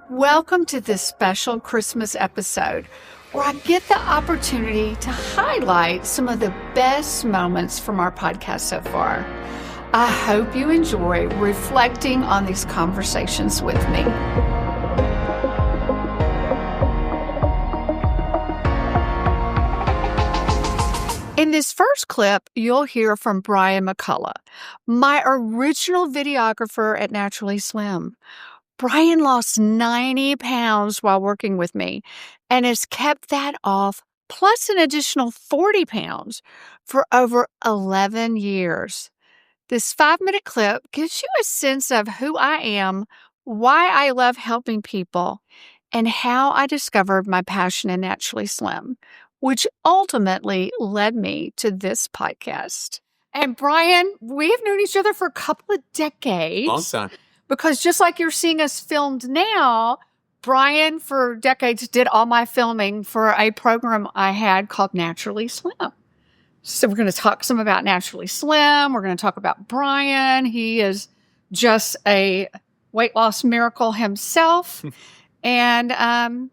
Welcome to this special Christmas episode where I get the opportunity to highlight some of the best moments from our podcast so far. I hope you enjoy reflecting on these conversations with me. In this first clip, you'll hear from Brian McCullough, my original videographer at Naturally Slim. Brian lost 90 pounds while working with me and has kept that off, plus an additional 40 pounds for over 11 years. This 5-minute clip gives you a sense of who I am, why I love helping people, and how I discovered my passion in Naturally Slim, which ultimately led me to this podcast. And Brian, we have known each other for a couple of decades. Long time. Because just like you're seeing us filmed now, Brian, for decades, did all my filming for a program I had called Naturally Slim. So we're going to talk some about Naturally Slim. We're going to talk about Brian. He is just a weight loss miracle himself. And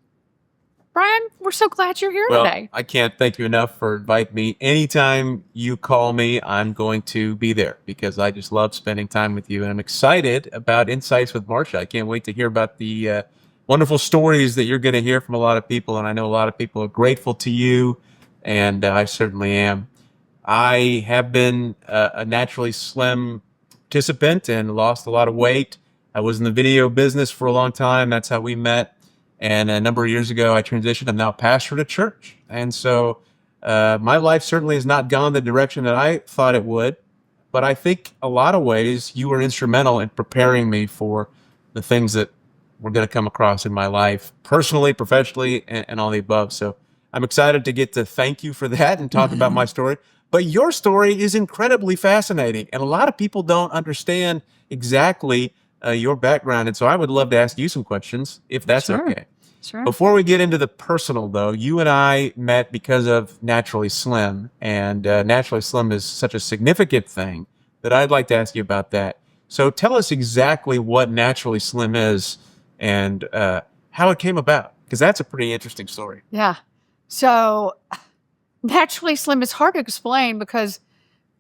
Brian, we're so glad you're here today. I can't thank you enough for inviting me. Anytime you call me, I'm going to be there because I just love spending time with you. And I'm excited about Insights with Marcia. I can't wait to hear about the wonderful stories that you're going to hear from a lot of people. And I know a lot of people are grateful to you, and I certainly am. I have been a Naturally Slim participant and lost a lot of weight. I was in the video business for a long time. That's how we met. And a number of years ago, I transitioned. I'm now pastor at a church. And so my life certainly has not gone the direction that I thought it would. But I think a lot of ways you were instrumental in preparing me for the things that were going to come across in my life, personally, professionally, and all the above. So I'm excited to get to thank you for that and talk about my story. But your story is incredibly fascinating. And a lot of people don't understand exactly your background. And so I would love to ask you some questions, if that's okay. Sure. Before we get into the personal, though, you and I met because of Naturally Slim. And Naturally Slim is such a significant thing that I'd like to ask you about that. So tell us exactly what Naturally Slim is and how it came about, because that's a pretty interesting story. Yeah. So Naturally Slim is hard to explain because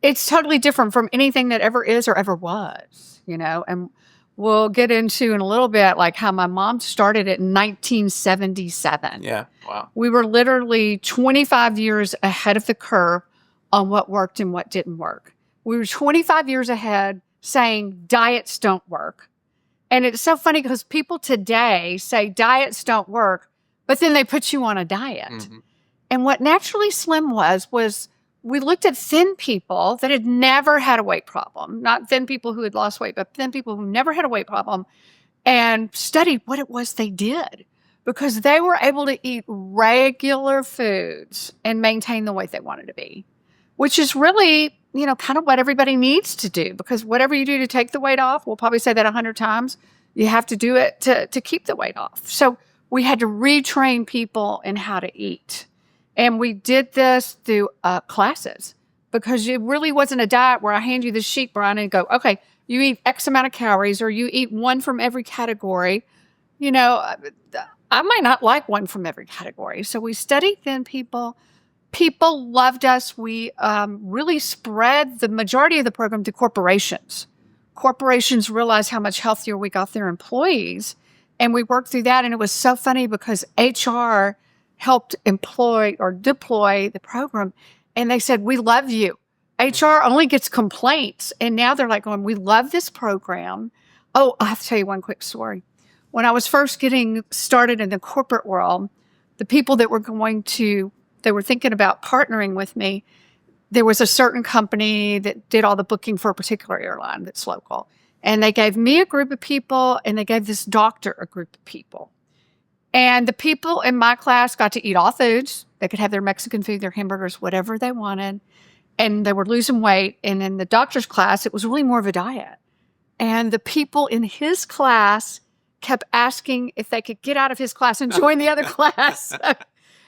it's totally different from anything that ever is or ever was, you know, and we'll get into in a little bit, like how my mom started it in 1977. Yeah, wow. We were literally 25 years ahead of the curve on what worked and what didn't work. We were 25 years ahead saying diets don't work. And it's so funny because people today say diets don't work, but then they put you on a diet. Mm-hmm. And what Naturally Slim was we looked at thin people that had never had a weight problem, not thin people who had lost weight, but thin people who never had a weight problem, and studied what it was they did, because they were able to eat regular foods and maintain the weight they wanted to be, which is really, you know, kind of what everybody needs to do, because whatever you do to take the weight off, we'll probably say that 100 times, you have to do it to keep the weight off. So we had to retrain people in how to eat. And we did this through classes, because it really wasn't a diet where I hand you the sheet, Brian, and go, okay, you eat X amount of calories, or you eat one from every category. You know, I might not like one from every category. So we studied thin people. People loved us. We really spread the majority of the program to corporations. Corporations realized how much healthier we got their employees. And we worked through that. And it was so funny because HR helped employ or deploy the program. And they said, we love you. HR only gets complaints. And now they're like going, we love this program. Oh, I have to tell you one quick story. When I was first getting started in the corporate world, the people that were they were thinking about partnering with me, there was a certain company that did all the booking for a particular airline that's local. And they gave me a group of people, and they gave this doctor a group of people. And the people in my class got to eat all foods. They could have their Mexican food, their hamburgers, whatever they wanted. And they were losing weight. And in the doctor's class, it was really more of a diet. And the people in his class kept asking if they could get out of his class and join the other class.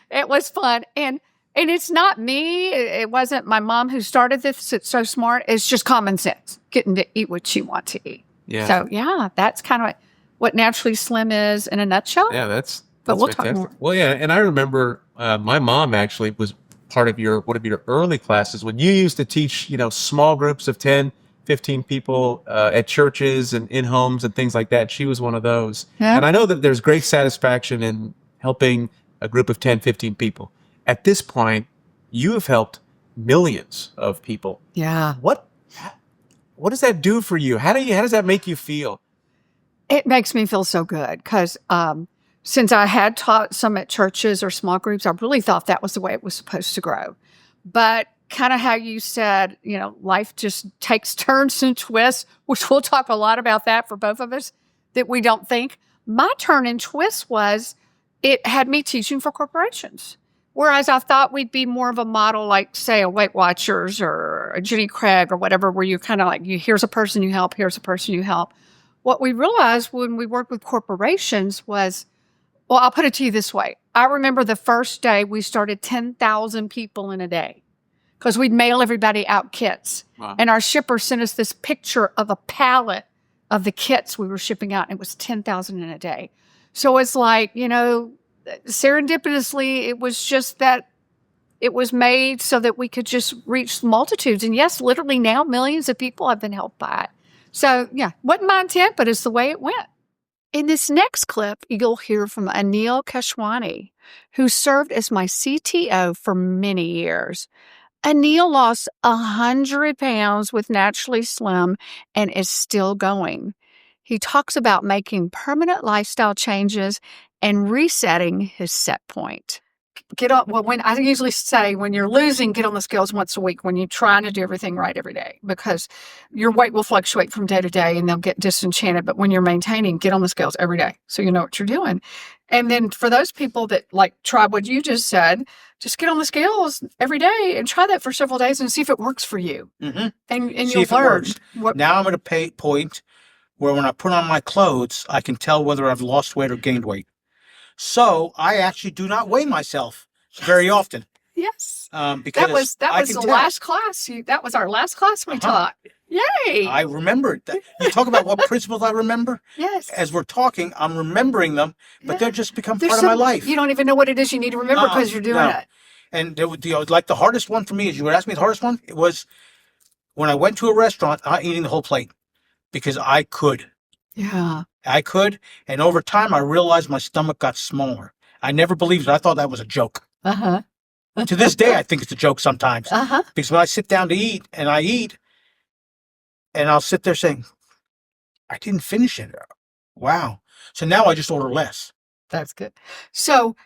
It was fun. And it's not me. It wasn't my mom who started this. It's so smart. It's just common sense, getting to eat what you want to eat. Yeah. So, yeah, that's kind of what Naturally Slim is in a nutshell. Yeah, that's But we'll talk fantastic. more. Well, yeah, and I remember my mom actually was part of one of your early classes when you used to teach, small groups of 10, 15 people at churches and in homes and things like that. She was one of those. Yeah. And I know that there's great satisfaction in helping a group of 10, 15 people. At this point, you have helped millions of people. Yeah. What does that do for you? How does that make you feel? It makes me feel so good because since I had taught some at churches or small groups, I really thought that was the way it was supposed to grow. But kind of how you said, life just takes turns and twists, which we'll talk a lot about that for both of us, that we don't think. My turn and twist was it had me teaching for corporations. Whereas I thought we'd be more of a model like, say, a Weight Watchers or a Jenny Craig or whatever, where you kind of like, here's a person you help, here's a person you help. What we realized when we worked with corporations was, well, I'll put it to you this way. I remember the first day we started 10,000 people in a day because we'd mail everybody out kits. Wow. And our shipper sent us this picture of a pallet of the kits we were shipping out, and it was 10,000 in a day. So it's like, serendipitously, it was just that it was made so that we could just reach multitudes. And yes, literally now millions of people have been helped by it. So yeah, wasn't my intent, but it's the way it went. In this next clip, you'll hear from Anil Keshwani, who served as my CTO for many years. Anil lost 100 pounds with Naturally Slim and is still going. He talks about making permanent lifestyle changes and resetting his set point. When I usually say when you're losing, get on the scales once a week when you're trying to do everything right every day, because your weight will fluctuate from day to day and they'll get disenchanted. But when you're maintaining, get on the scales every day so you know what you're doing. And then for those people that try what you just said, just get on the scales every day and try that for several days and see if it works for you. Mm-hmm. And you'll learn. Now I'm at a point where when I put on my clothes, I can tell whether I've lost weight or gained weight. So I actually do not weigh myself very often. Yes. Because that was the last class. That was our last class we taught. Yay. I remembered that. You talk about what principles I remember? Yes. As we're talking, I'm remembering them, but they're just become part of my life. You don't even know what it is you need to remember because you're doing it. And the hardest one for me is, you would ask me the hardest one, it was when I went to a restaurant, not eating the whole plate because I could. Yeah. I could. And over time, I realized my stomach got smaller. I never believed it. I thought that was a joke. Uh-huh. To this day, I think it's a joke sometimes. Uh-huh. Because when I sit down to eat, and I'll sit there saying, I didn't finish it. Wow. So now I just order less. That's good. So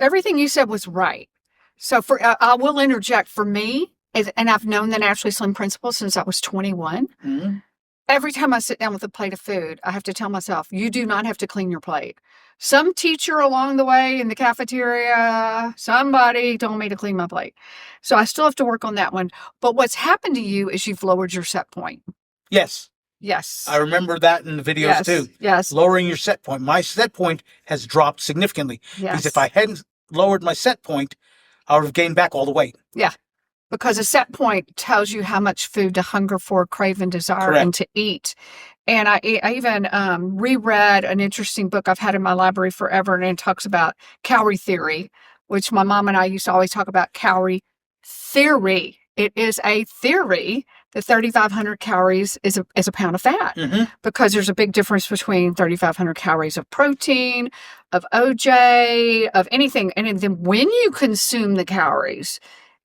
everything you said was right. So I will interject for me, and I've known the Naturally Slim principle since I was 21. Mm-hmm. Every time I sit down with a plate of food, I have to tell myself, you do not have to clean your plate. Some teacher along the way in the cafeteria, somebody told me to clean my plate. So I still have to work on that one. But what's happened to you is you've lowered your set point. Yes. Yes. I remember that in the videos too. Yes. Lowering your set point. My set point has dropped significantly. Yes. Because if I hadn't lowered my set point, I would have gained back all the weight. Yeah. Because a set point tells you how much food to hunger for, crave, and desire, Correct. and to eat. And I even reread an interesting book I've had in my library forever, and it talks about calorie theory, which my mom and I used to always talk about calorie theory. It is a theory that 3,500 calories is a pound of fat, Mm-hmm. because there's a big difference between 3,500 calories of protein, of OJ, of anything. And then when you consume the calories,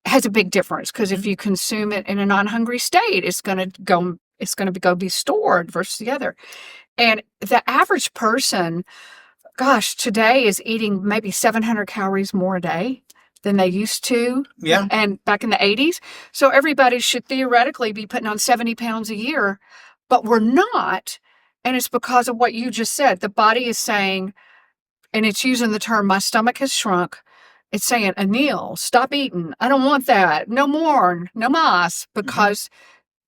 has a big difference, because if you consume it in a non-hungry state, it's going to go be stored versus the other. And the average person, gosh, today is eating maybe 700 calories more a day than they used to. Yeah. And back in the 80s. So everybody should theoretically be putting on 70 pounds a year, but we're not. And it's because of what you just said. The body is saying, and it's using the term, my stomach has shrunk. It's saying, Anil, stop eating. I don't want that. No more. No mas. Because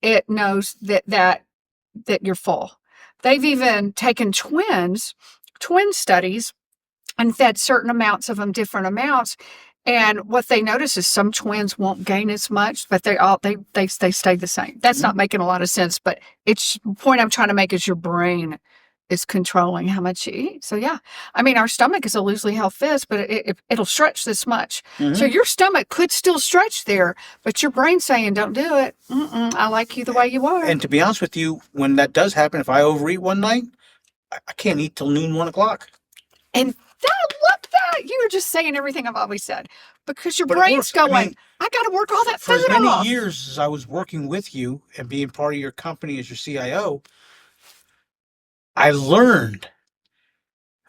it knows that you're full. They've even taken twin studies, and fed certain amounts of them different amounts. And what they notice is some twins won't gain as much, but they stay the same. That's not making a lot of sense, but the point I'm trying to make is your brain is controlling how much you eat. So yeah, I mean, our stomach is a loosely held fist, but it'll stretch this much. So your stomach could still stretch there, but your brain's saying, don't do it. I like you the way you are. And to be honest with you, when that does happen, if I overeat one night, I can't eat till noon, 1 o'clock. And look that you were just saying everything I've always said, because your brain's going, I got to work all that for food as many off. years as I was working with you and being part of your company as your CIO, I learned.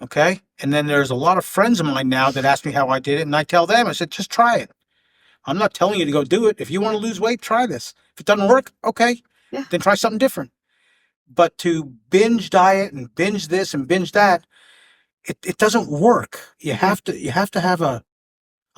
Okay. And then there's a lot of friends of mine now that ask me how I did it. And I tell them, I said, just try it. I'm not telling you to go do it. If you want to lose weight, try this. If it doesn't work, okay, then try something different. But to binge diet and binge this and binge that, it doesn't work. You have to have a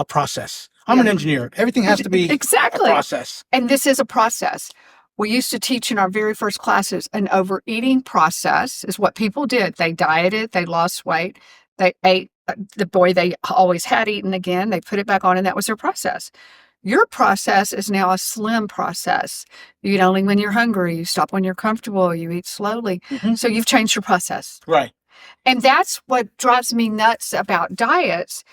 process. I'm an engineer. Everything has to be exactly a process. And this is a process. We used to teach in our very first classes an overeating process is what people did. They dieted, they lost weight, they ate the boy they always had eaten again, they put it back on, and that was their process. Your process is now a slim process. You eat only when you're hungry, you stop when you're comfortable, you eat slowly. So you've changed your process. Right. And that's what drives me nuts about diets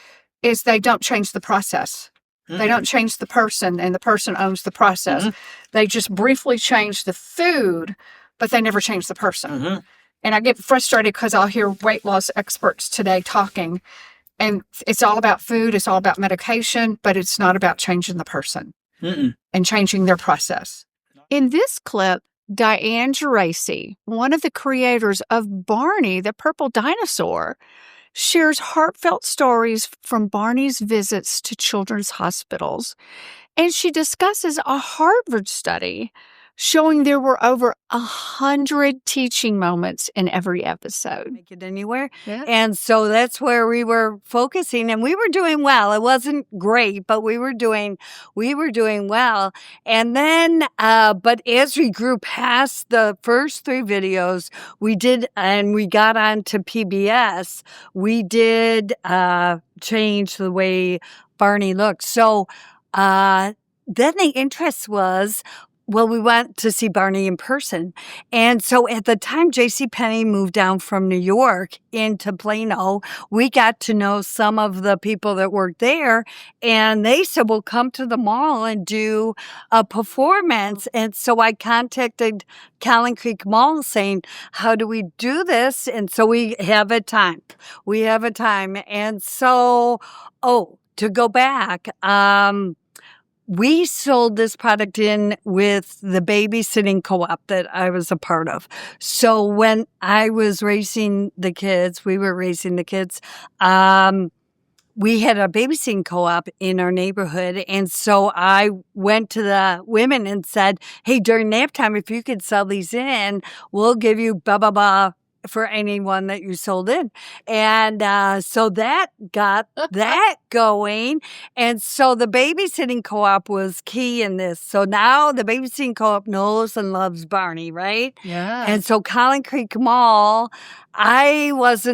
is they don't change the process. They don't change the person, and the person owns the process. They just briefly change the food, but they never change the person. And I get frustrated because I'll hear weight loss experts today talking, and it's all about food, it's all about medication, but it's not about changing the person and changing their process. In this clip, Diane Geracie, one of the creators of Barney the Purple Dinosaur, shares heartfelt stories from Barney's visits to children's hospitals, and she discusses a Harvard study showing there were over 100 teaching moments in every episode. Make it anywhere. And so that's where we were focusing, and we were doing well. It wasn't great, but we were doing well. And then, but as we grew past the first 3 videos, we did, and we got onto PBS, we did change the way Barney looked. So then the interest was, well, we went to see Barney in person. And so at the time JCPenney moved down from New York into Plano, we got to know some of the people that worked there. And they said, well, come to the mall and do a performance. And so I contacted Collin Creek Mall saying, how do we do this? And so we have a time. And so, to go back, we sold this product in with the babysitting co-op that I was a part of. So when I was raising the kids, we had a babysitting co-op in our neighborhood. And so I went to the women and said, hey, during nap time, if you could sell these in, we'll give you blah, blah, blah for anyone that you sold in. And so that got that going. And so the babysitting co-op was key in this. So now the babysitting co-op knows and loves Barney, right? Yeah. And so Collin Creek Mall, I was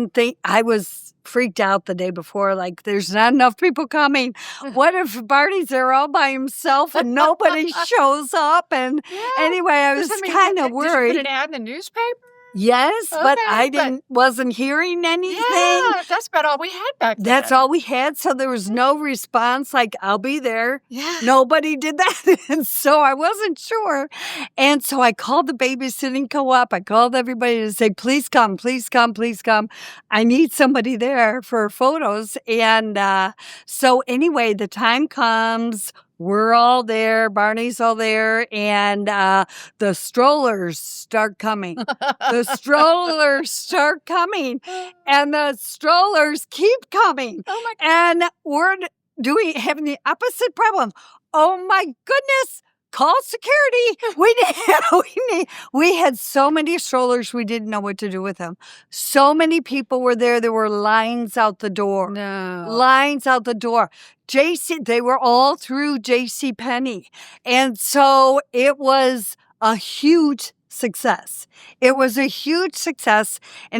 freaked out the day before, like there's not enough people coming. What if Barney's there all by himself and nobody shows up? And anyway, I was kind of worried. Did you put an ad in the newspaper? Yes, but I wasn't hearing anything. Yeah, that's about all we had back then. That's all we had. So there was no response like, I'll be there. Yeah. Nobody did that. And so I wasn't sure. And so I called the babysitting co-op. I called everybody to say, please come, please come, please come. I need somebody there for photos. And so anyway, the time comes. We're all there. Barney's all there. And the strollers start coming. And the strollers keep coming. Oh my God. And we're having the opposite problem. Oh my goodness. Call security. We had so many strollers, we didn't know what to do with them. So many people were there. There were lines out the door. Lines out the door. They were all through JCPenney. And so it was a huge success. And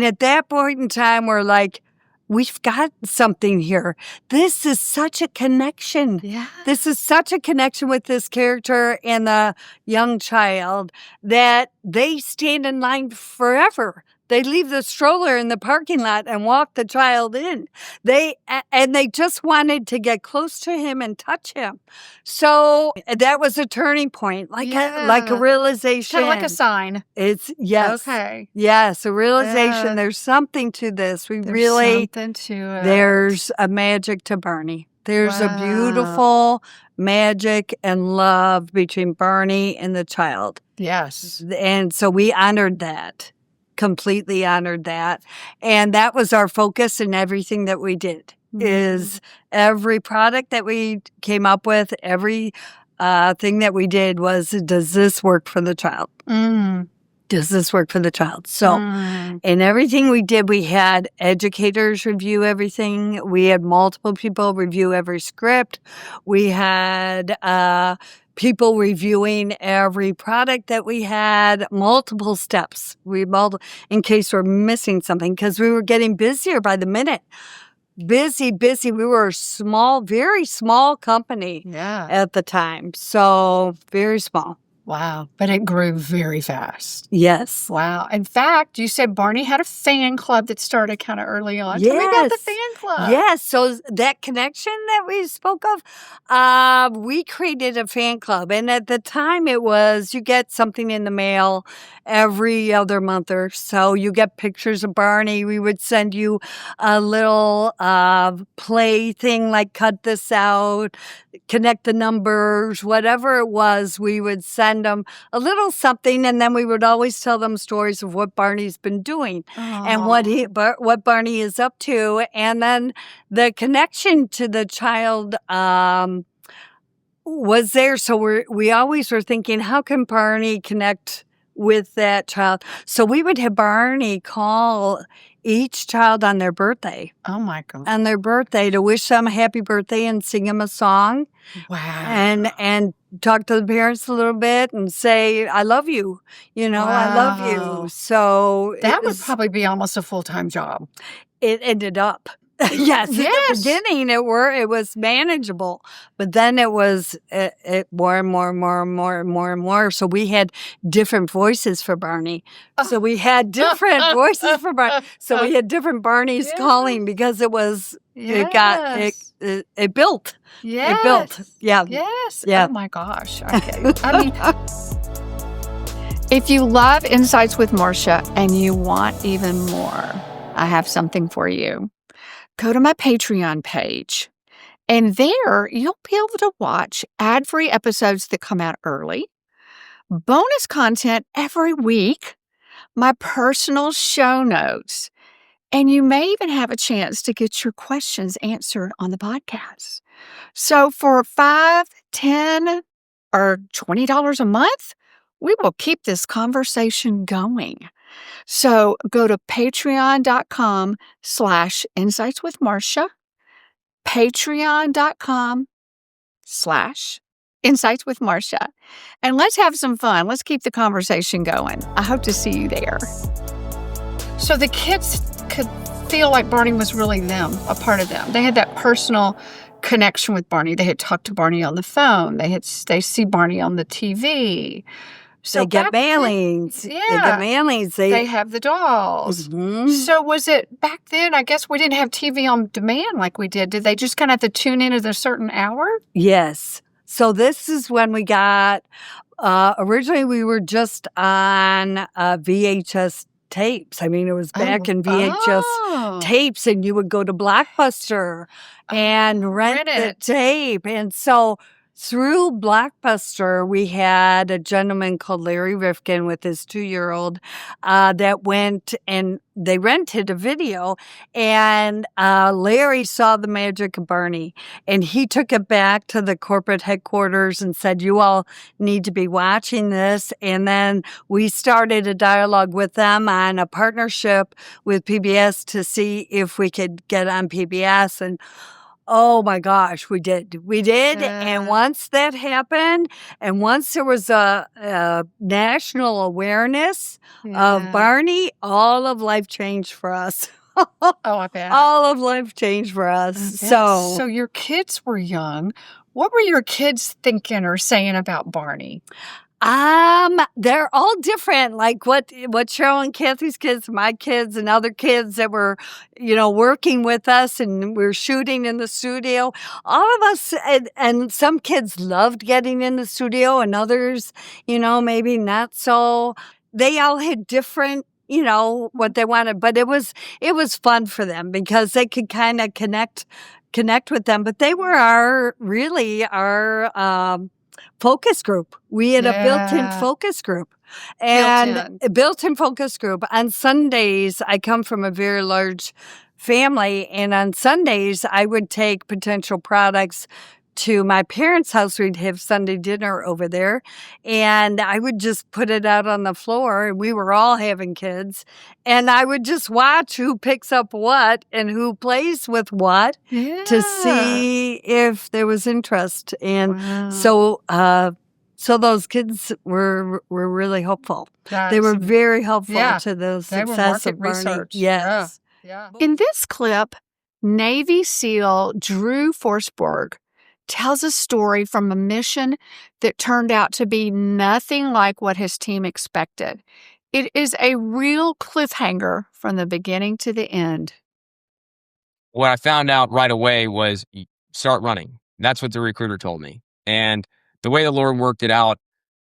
at that point in time, we're like, we've got something here. This is such a connection. Yeah. This is such a connection with this character and the young child that they stand in line forever. They'd leave the stroller in the parking lot and walk the child in. They just wanted to get close to him and touch him. So that was a turning point, like a realization. Kind of like a sign. It's yes. Okay. Yes, a realization. There's something to this. Something to it. There's a magic to Barney. There's a beautiful magic and love between Barney and the child. Yes. And so we honored that, completely honored that. And that was our focus in everything that we did, is every product that we came up with, every thing that we did was, does this work for the child? Does this work for the child? So in everything we did, we had educators review everything. We had multiple people review every script. We had people reviewing every product that we had, multiple steps. In case we're missing something, because we were getting busier by the minute. Busy. We were a small, very small company at the time. So very small. Wow. But it grew very fast. Yes. Wow. In fact, you said Barney had a fan club that started kind of early on. Tell me about the fan club. Yes. So that connection that we spoke of, we created a fan club. And at the time it was, you get something in the mail every other month or so. You get pictures of Barney. We would send you a little play thing like cut this out, connect the numbers, whatever it was, we would send them a little something, and then we would always tell them stories of what Barney's been doing and what Barney is up to, and then the connection to the child was there. So we always were thinking, how can Barney connect with that child? So we would have Barney call each child on their birthday. Oh my God. On their birthday, to wish them a happy birthday and sing them a song. Wow. And talk to the parents a little bit and say, I love you. I love you. So that would probably be almost a full-time job. It ended up. Yes. At the beginning, it was manageable, but then it was more and more. So we had different voices for Barney. So we had different voices for Barney. So we had different Barneys calling because it was it built. Yes. It built. Yeah. Yes. Yeah. Oh my gosh. Okay. I mean, if you love Insights with Marcia and you want even more, I have something for you. Go to my Patreon page, and there you'll be able to watch ad-free episodes that come out early, bonus content every week, my personal show notes, and you may even have a chance to get your questions answered on the podcast. So for $5, $10, or $20 a month, we will keep this conversation going. So go to patreon.com/Insights with Marcia, patreon.com/Insights with Marcia. And let's have some fun. Let's keep the conversation going. I hope to see you there. So the kids could feel like Barney was really them, a part of them. They had that personal connection with Barney. They had talked to Barney on the phone. They see Barney on the TV. So they get mailings. Yeah. They get mailings. They have the dolls. Mm-hmm. So was it back then? I guess we didn't have TV on demand like we did. Did they just kind of have to tune in at a certain hour? Yes. So this is when we got, originally we were just on VHS tapes. I mean, it was back in VHS tapes, and you would go to Blockbuster and rent the tape. And so through Blockbuster, we had a gentleman called Larry Rifkin with his 2-year-old that went and they rented a video, and Larry saw the magic of Barney, and he took it back to the corporate headquarters and said, you all need to be watching this. And then we started a dialogue with them on a partnership with PBS to see if we could get on PBS. And oh my gosh, we did. And once that happened, and once there was a national awareness of Barney, all of life changed for us. Oh, I bet. All of life changed for us. So your kids were young. What were your kids thinking or saying about Barney? They're all different. Like what Cheryl and Kathy's kids, my kids, and other kids that were, working with us, and we're shooting in the studio. All of us, and some kids loved getting in the studio, and others, maybe not so. They all had different, what they wanted, but it was fun for them because they could kind of connect with them. But they were our focus group. We had a built-in focus group. And a built-in focus group. On Sundays, I come from a very large family, and on Sundays, I would take potential products to my parents' house. We'd have Sunday dinner over there, and I would just put it out on the floor, and we were all having kids, and I would just watch who picks up what and who plays with what to see if there was interest. And so those kids were really hopeful. They were very helpful to the success of Barney. Research. Yes. Yeah. In this clip, Navy SEAL Drew Forsberg tells a story from a mission that turned out to be nothing like what his team expected. It is a real cliffhanger from the beginning to the end. What I found out right away was start running. That's what the recruiter told me. And the way the Lord worked it out,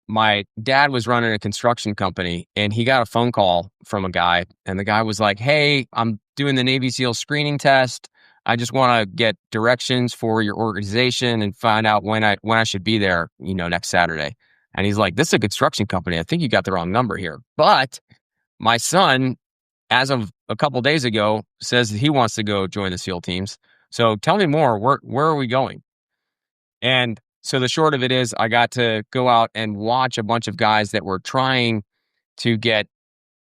my dad was running a construction company, and he got a phone call from a guy, and the guy was like, "Hey, I'm doing the Navy SEAL screening test. I just want to get directions for your organization and find out when I should be there, next Saturday." And he's like, "This is a construction company. I think you got the wrong number here." But my son, as of a couple days ago, says that he wants to go join the SEAL teams. So tell me more. Where are we going? And so the short of it is, I got to go out and watch a bunch of guys that were trying to get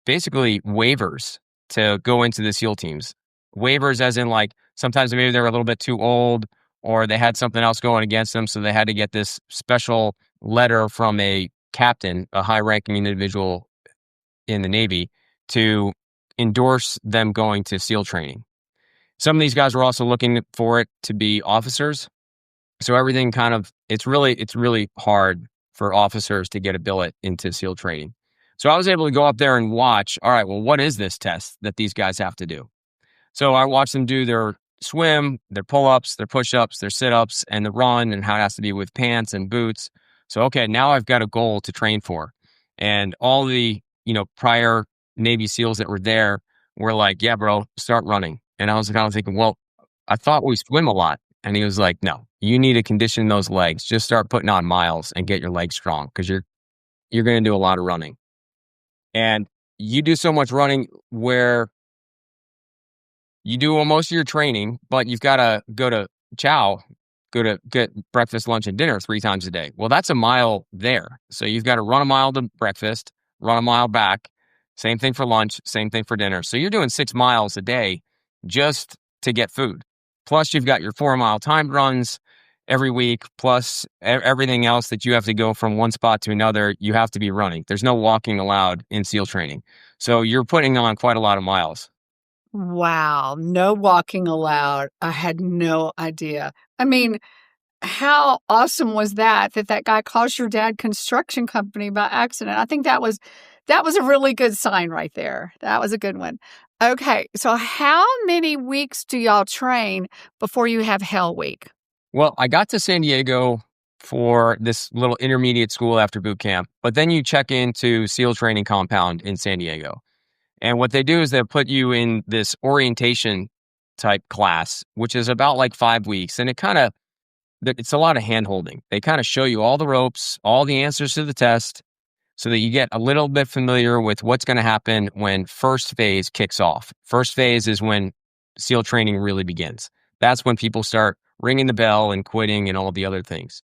basically waivers to go into the SEAL teams. Waivers as in, like, sometimes maybe they were a little bit too old, or they had something else going against them, so they had to get this special letter from a captain, a high-ranking individual in the Navy, to endorse them going to SEAL training. Some of these guys were also looking for it to be officers. So everything it's really hard for officers to get a billet into SEAL training. So I was able to go up there and watch, all right, well, what is this test that these guys have to do? So I watched them do their swim, their pull-ups, their push-ups, their sit-ups, and the run, and how it has to be with pants and boots. So, okay, now I've got a goal to train for. And all the, prior Navy SEALs that were there were like, "Yeah, bro, start running." And I was kind of thinking, well, I thought we swim a lot. And he was like, "No, you need to condition those legs. Just start putting on miles and get your legs strong, because you're going to do a lot of running. And you do so much running where you do most of your training, but you've got to go to get breakfast, lunch, and dinner 3 times a day. Well, that's a mile there. So you've got to run a mile to breakfast, run a mile back, same thing for lunch, same thing for dinner. So you're doing 6 miles a day just to get food. Plus, you've got your 4-mile timed runs every week, plus everything else that you have to go from one spot to another. You have to be running. There's no walking allowed in SEAL training. So you're putting on quite a lot of miles. Wow. No walking allowed. I had no idea. I mean, how awesome was that guy calls your dad construction company by accident? I think that was a really good sign right there. That was a good one. Okay. So how many weeks do y'all train before you have Hell Week? Well, I got to San Diego for this little intermediate school after boot camp, but then you check into SEAL training compound in San Diego. And what they do is they put you in this orientation type class, which is about like 5 weeks. And it's a lot of hand holding. They kind of show you all the ropes, all the answers to the test, so that you get a little bit familiar with what's going to happen when first phase kicks off. First phase is when SEAL training really begins. That's when people start ringing the bell and quitting and all the other things.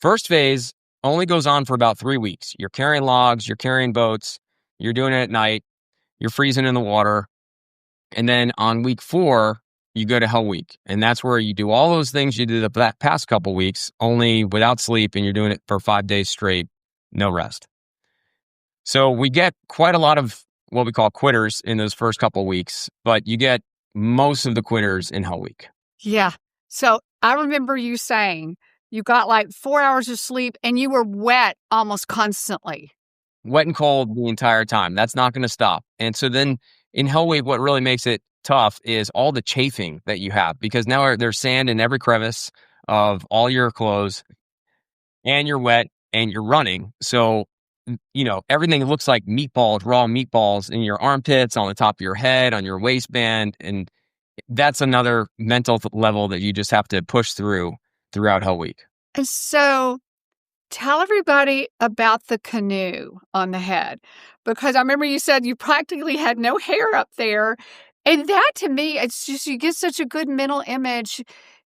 First phase only goes on for about 3 weeks. You're carrying logs, you're carrying boats, you're doing it at night, you're freezing in the water. And then on week 4, you go to Hell Week. And that's where you do all those things you did the past couple weeks, only without sleep, and you're doing it for 5 days straight, no rest. So we get quite a lot of what we call quitters in those first couple of weeks, but you get most of the quitters in Hell Week. Yeah. So I remember you saying You got like 4 hours of sleep and you were wet almost constantly. Wet and cold the entire time. That's not going to stop. And so then in Hell Week, what really makes it tough is all the chafing that you have, because now there's sand in every crevice of all your clothes, and you're wet and you're running. So, everything looks like meatballs, raw meatballs in your armpits, on the top of your head, on your waistband. And that's another mental level that you just have to push throughout Hell Week. And so tell everybody about the canoe on the head, because I remember you said you practically had no hair up there. And that to me, it's just, you get such a good mental image.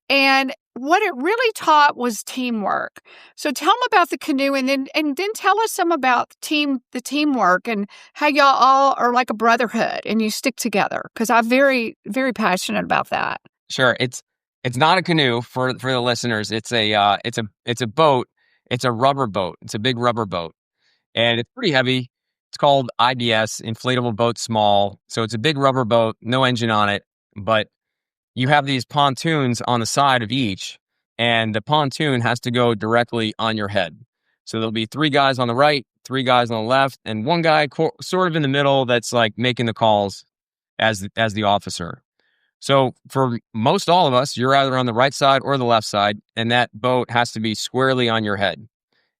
And what it really taught was teamwork. So tell them about the canoe, and then tell us some about the teamwork and how y'all all are like a brotherhood and you stick together. Because I'm very, very passionate about that. Sure. It's not a canoe for the listeners. It's a boat. It's a rubber boat. It's a big rubber boat, and it's pretty heavy. It's called IBS, Inflatable Boat Small. So it's a big rubber boat, no engine on it, but you have these pontoons on the side of each, and the pontoon has to go directly on your head. So there'll be 3 guys on the right, 3 guys on the left, and 1 guy sort of in the middle that's like making the calls as the officer. So for most all of us, you're either on the right side or the left side, and that boat has to be squarely on your head.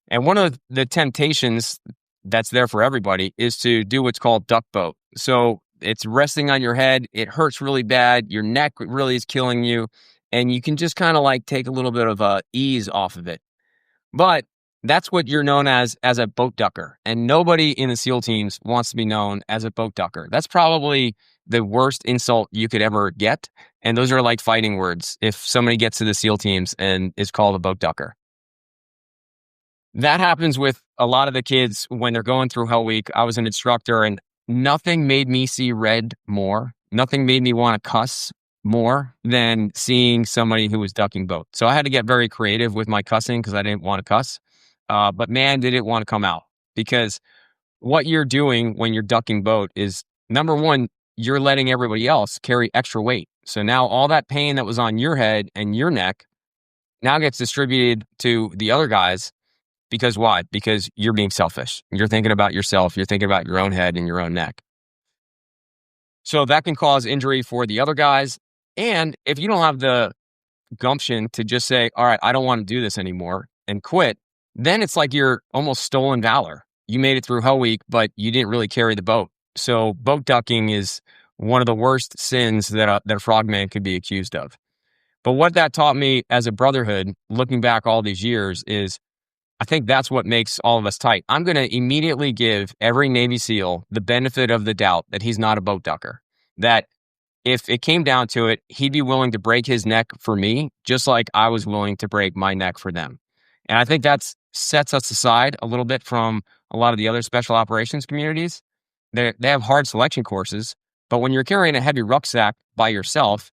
And one of the temptations that's there for everybody is to do what's called duck boat. So it's resting on your head. It hurts really bad. Your neck really is killing you. And you can just kind of like take a little bit of ease off of it. But that's what you're known as a boat ducker. And nobody in the SEAL teams wants to be known as a boat ducker. That's probably the worst insult you could ever get. And those are like fighting words if somebody gets to the SEAL teams and is called a boat ducker. That happens with a lot of the kids when they're going through Hell Week. I was an instructor, and nothing made me see red more. Nothing made me want to cuss more than seeing somebody who was ducking boat. So I had to get very creative with my cussing because I didn't want to cuss. But man, did it want to come out, because what you're doing when you're ducking boat is, number one, you're letting everybody else carry extra weight. So now all that pain that was on your head and your neck now gets distributed to the other guys. Because why? Because you're being selfish. You're thinking about yourself. You're thinking about your own head and your own neck. So that can cause injury for the other guys. And if you don't have the gumption to just say, all right, I don't want to do this anymore and quit, then it's like you're almost stolen valor. You made it through Hell Week, but you didn't really carry the boat. So boat ducking is one of the worst sins that a frogman could be accused of. But what that taught me as a brotherhood, looking back all these years, is I think that's what makes all of us tight. I'm going to immediately give every Navy SEAL the benefit of the doubt that he's not a boat ducker. That if it came down to it, he'd be willing to break his neck for me, just like I was willing to break my neck for them. And I think that sets us aside a little bit from a lot of the other special operations communities. They have hard selection courses, but when you're carrying a heavy rucksack by yourself,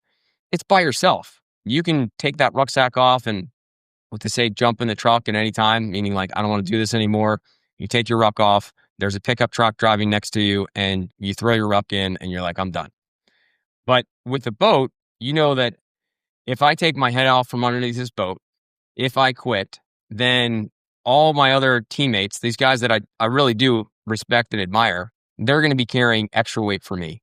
it's by yourself. You can take that rucksack off and what they say, jump in the truck at any time, meaning like, I don't want to do this anymore. You take your ruck off. There's a pickup truck driving next to you, and you throw your ruck in and you're like, I'm done. But with the boat, you know that if I take my head off from underneath this boat, if I quit, then all my other teammates, these guys that I really do respect and admire, they're going to be carrying extra weight for me.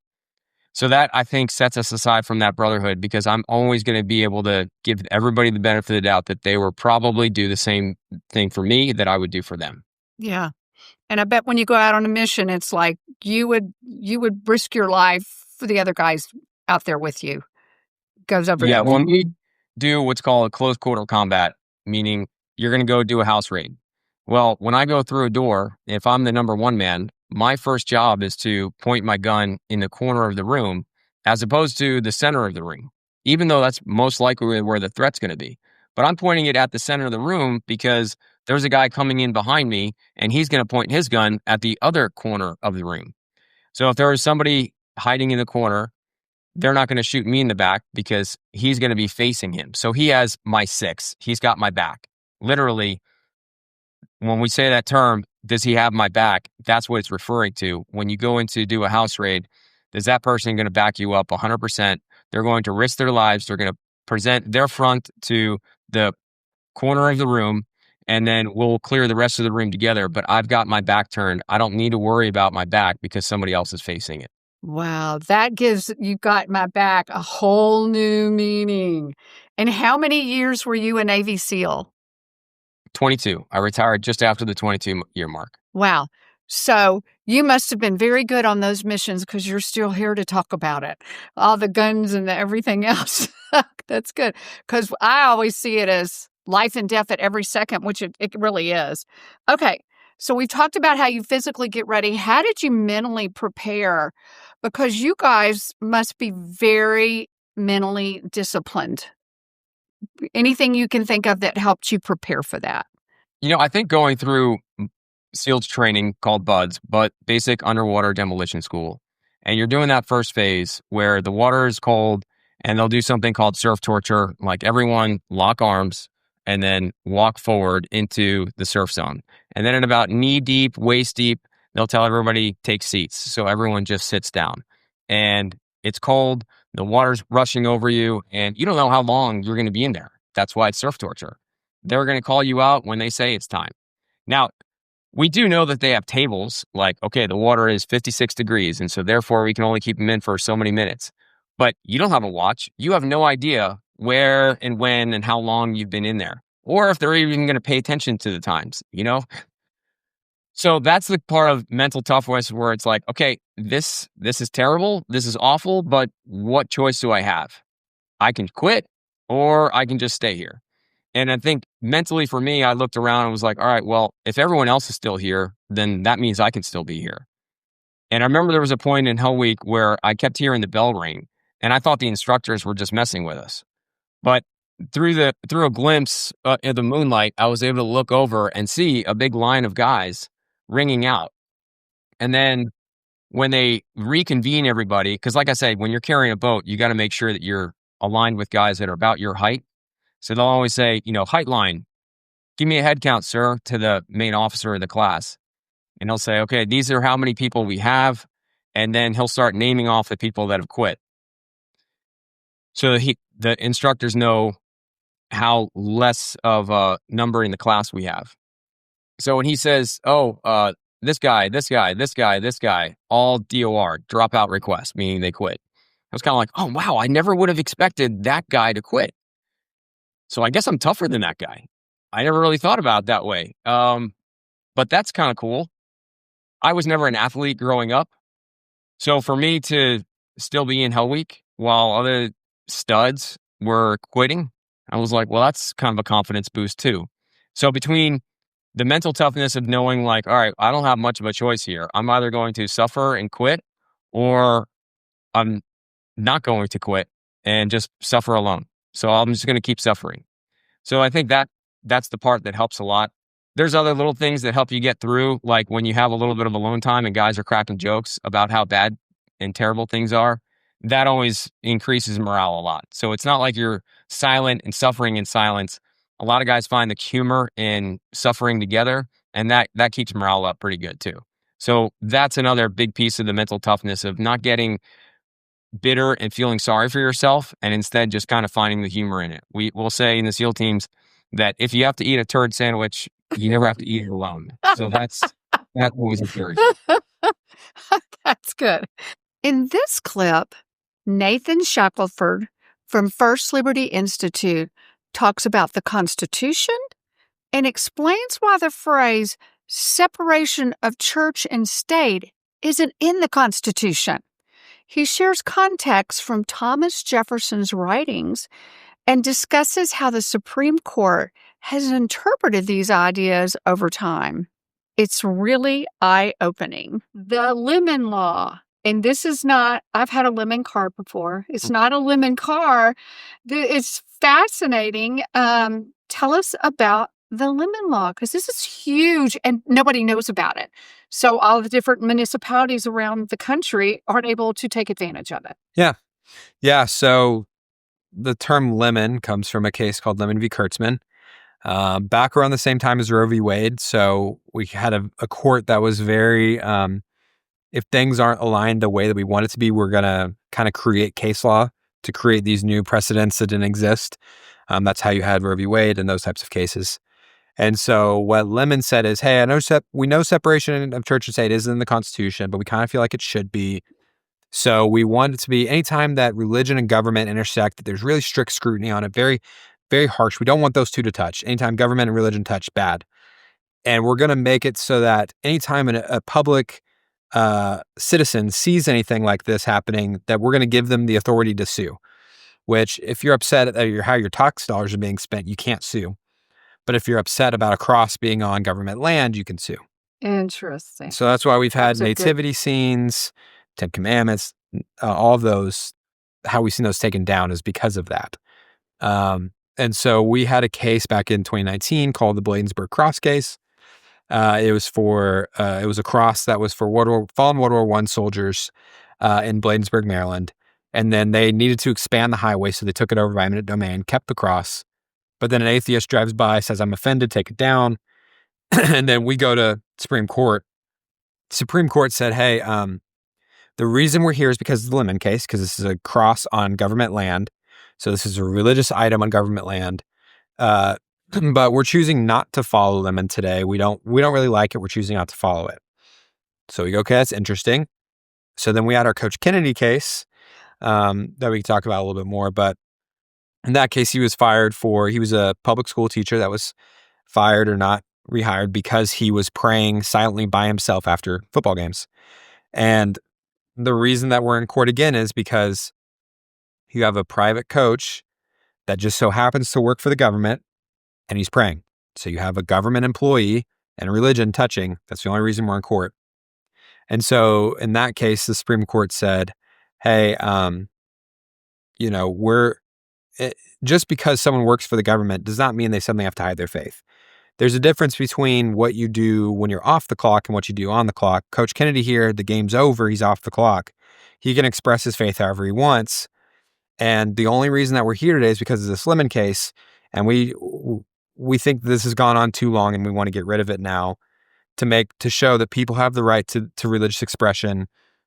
So that, I think, sets us aside from that brotherhood, because I'm always going to be able to give everybody the benefit of the doubt that they will probably do the same thing for me that I would do for them. Yeah. And I bet when you go out on a mission, it's like you would risk your life for the other guys out there with you. Goes over. Yeah, when we do what's called a close quarter combat, meaning you're going to go do a house raid. Well, when I go through a door, if I'm the number 1 man, my first job is to point my gun in the corner of the room as opposed to the center of the room, even though that's most likely where the threat's going to be. But I'm pointing it at the center of the room because there's a guy coming in behind me and he's going to point his gun at the other corner of the room. So if there is somebody hiding in the corner, they're not going to shoot me in the back because he's going to be facing him. So he has my 6. He's got my back. Literally, when we say that term, does he have my back? That's what it's referring to. When you go in to do a house raid, is that person going to back you up 100%? They're going to risk their lives. They're going to present their front to the corner of the room, and then we'll clear the rest of the room together. But I've got my back turned. I don't need to worry about my back because somebody else is facing it. Wow, that gives "you got my back" a whole new meaning. And how many years were you a Navy SEAL? 22. I retired just after the 22-year mark. Wow. So you must have been very good on those missions because you're still here to talk about it. All the guns and everything else. That's good. Because I always see it as life and death at every second, which it really is. Okay. So we've talked about how you physically get ready. How did you mentally prepare? Because you guys must be very mentally disciplined. Anything you can think of that helped you prepare for that? I think going through SEALs training called BUDS, but Basic Underwater Demolition School. And you're doing that first phase where the water is cold and they'll do something called surf torture, like everyone lock arms and then walk forward into the surf zone. And then at about knee deep, waist deep, they'll tell everybody take seats. So everyone just sits down. And it's cold, the water's rushing over you, and you don't know how long you're going to be in there. That's why it's surf torture. They're going to call you out when they say it's time. Now, we do know that they have tables like, okay, the water is 56 degrees, and so therefore we can only keep them in for so many minutes. But you don't have a watch. You have no idea where and when and how long you've been in there, or if they're even going to pay attention to the times, So that's the part of mental toughness where it's like, okay, this is terrible. This is awful, but what choice do I have? I can quit or I can just stay here. And I think mentally for me, I looked around and was like, all right, well, if everyone else is still here, then that means I can still be here. And I remember there was a point in Hell Week where I kept hearing the bell ring and I thought the instructors were just messing with us. But through a glimpse in the moonlight, I was able to look over and see a big line of guys ringing out. And then when they reconvene everybody, because like I said, when you're carrying a boat, you got to make sure that you're aligned with guys that are about your height. So they'll always say, height line, give me a head count, sir, to the main officer of the class. And he'll say, okay, these are how many people we have. And then he'll start naming off the people that have quit. So the instructors know how less of a number in the class we have. So when he says, this guy, all DOR, dropout request, meaning they quit. I was kind of like, oh, wow, I never would have expected that guy to quit. So I guess I'm tougher than that guy. I never really thought about it that way. But that's kind of cool. I was never an athlete growing up. So for me to still be in Hell Week while other studs were quitting, I was like, well, that's kind of a confidence boost too. So between the mental toughness of knowing like, all right, I don't have much of a choice here. I'm either going to suffer and quit or I'm not going to quit and just suffer alone. So I'm just going to keep suffering. So I think that's the part that helps a lot. There's other little things that help you get through, like when you have a little bit of alone time and guys are cracking jokes about how bad and terrible things are. That always increases morale a lot. So it's not like you're silent and suffering in silence. A lot of guys find the humor in suffering together, and that keeps morale up pretty good too. So that's another big piece of the mental toughness of not getting bitter and feeling sorry for yourself, and instead just kind of finding the humor in it. We'll say in the SEAL teams that if you have to eat a turd sandwich, you never have to eat it alone. So that's always encouraging. That's good. In this clip, Nathan Shackleford from First Liberty Institute talks about the Constitution and explains why the phrase separation of church and state isn't in the Constitution. He shares context from Thomas Jefferson's writings and discusses how the Supreme Court has interpreted these ideas over time. It's really eye-opening. The lemon law. And this is not, I've had a lemon car before. It's not a lemon car. It's fascinating. Tell us about the lemon law, because this is huge and nobody knows about it. So all the different municipalities around the country aren't able to take advantage of it. Yeah. So the term lemon comes from a case called Lemon v. Kurtzman, back around the same time as Roe v. Wade. So we had a court that was very, if things aren't aligned the way that we want it to be, we're going to kind of create case law to create these new precedents that didn't exist. That's how you had Roe v. Wade and those types of cases. And so what Lemon said is, hey, I know we know separation of church and state isn't in the Constitution, but we kind of feel like it should be. So we want it to be anytime that religion and government intersect, that there's really strict scrutiny on it, very, very harsh. We don't want those two to touch. Anytime government and religion touch, bad. And we're going to make it so that anytime a public citizen sees anything like this happening, that we're going to give them the authority to sue, which if you're upset at how your tax dollars are being spent, you can't sue. But if you're upset about a cross being on government land, you can sue. Interesting. So that's why we've had That's a good- nativity scenes, Ten Commandments, all of those, how we've seen those taken down is because of that. And so we had a case back in 2019 called the Bladensburg Cross case. It was a cross that was for fallen World War I soldiers in Bladensburg, Maryland. And then they needed to expand the highway, so they took it over by eminent domain, kept the cross. But then an atheist drives by, says, I'm offended, take it down. And then we go to Supreme Court. Supreme Court said, hey, the reason we're here is because of the Lemon case, because this is a cross on government land. So this is a religious item on government land. But we're choosing not to follow Lemon today. We don't really like it. We're choosing not to follow it. So we go, okay, that's interesting. So then we had our Coach Kennedy case that we can talk about a little bit more. But in that case, he was a public school teacher that was fired or not rehired because he was praying silently by himself after football games. And the reason that we're in court again is because you have a private coach that just so happens to work for the government and he's praying. So you have a government employee and religion touching. That's the only reason we're in court. And so in that case, the Supreme Court said, hey, just because someone works for the government does not mean they suddenly have to hide their faith. There's a difference between what you do when you're off the clock and what you do on the clock. Coach Kennedy here, the game's over, he's off the clock. He can express his faith however he wants. And the only reason that we're here today is because of this Lemon case. And we think this has gone on too long and we want to get rid of it now to show that people have the right to religious expression,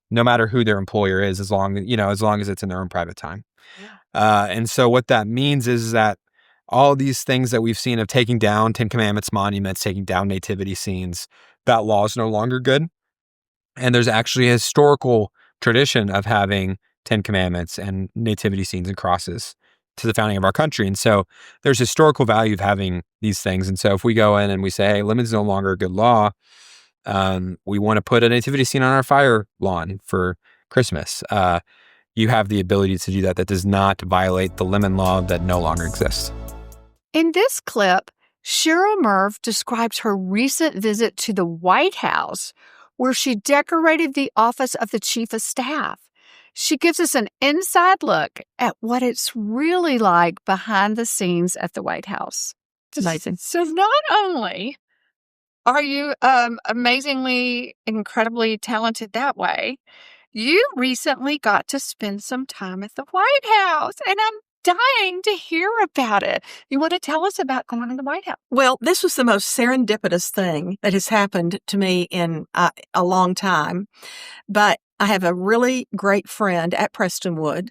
no matter who their employer is, as long as it's in their own private time. Yeah. And so what that means is that all these things that we've seen of taking down Ten Commandments monuments, taking down nativity scenes, that law is no longer good. And there's actually a historical tradition of having Ten Commandments and nativity scenes and crosses to the founding of our country. And so there's historical value of having these things. And so if we go in and we say, hey, Lemon's no longer a good law, we want to put a nativity scene on our fire lawn for Christmas. You have the ability to do that. That does not violate the Lemon law that no longer exists. In this clip, Cheryl Merv describes her recent visit to the White House, where she decorated the office of the Chief of Staff. She gives us an inside look at what it's really like behind the scenes at the White House. Amazing. So not only are you amazingly, incredibly talented that way, you recently got to spend some time at the White House, and I'm dying to hear about it. You want to tell us about going to the White House? Well, this was the most serendipitous thing that has happened to me in a long time. But I have a really great friend at Prestonwood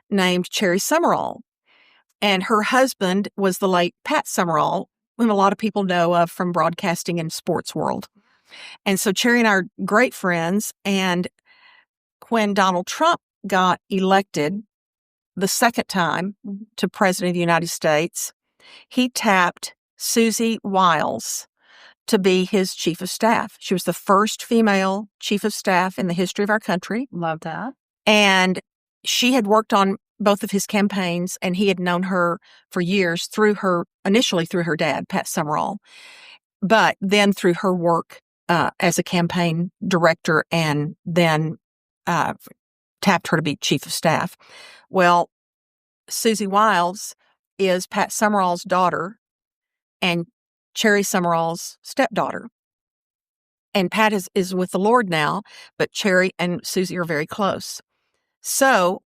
named Cherry Summerall. And her husband was the late Pat Summerall, whom a lot of people know of from broadcasting and sports world. And so Cherry and I are great friends. And when Donald Trump got elected the second time to President of the United States, he tapped Susie Wiles to be his chief of staff. She was the first female chief of staff in the history of our country. Love that. And she had worked on both of his campaigns, and he had known her for years initially through her dad, Pat Summerall, but then through her work as a campaign director, and then tapped her to be chief of staff. Well, Susie Wiles is Pat Summerall's daughter and Cherry Summerall's stepdaughter. And Pat is with the Lord now, but Cherry and Susie are very close. So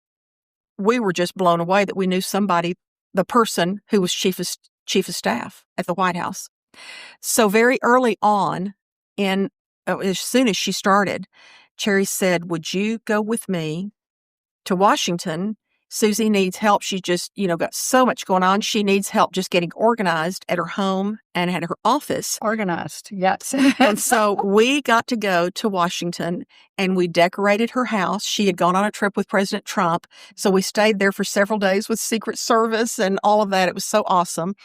we were just blown away that we knew the person who was chief of staff at the White House. So very early on, as soon as she started, Cherry said, would you go with me to Washington Susie needs help. She just, got so much going on. She needs help just getting organized at her home and at her office. Organized, yes. And so we got to go to Washington and we decorated her house. She had gone on a trip with President Trump. So we stayed there for several days with Secret Service and all of that. It was so awesome.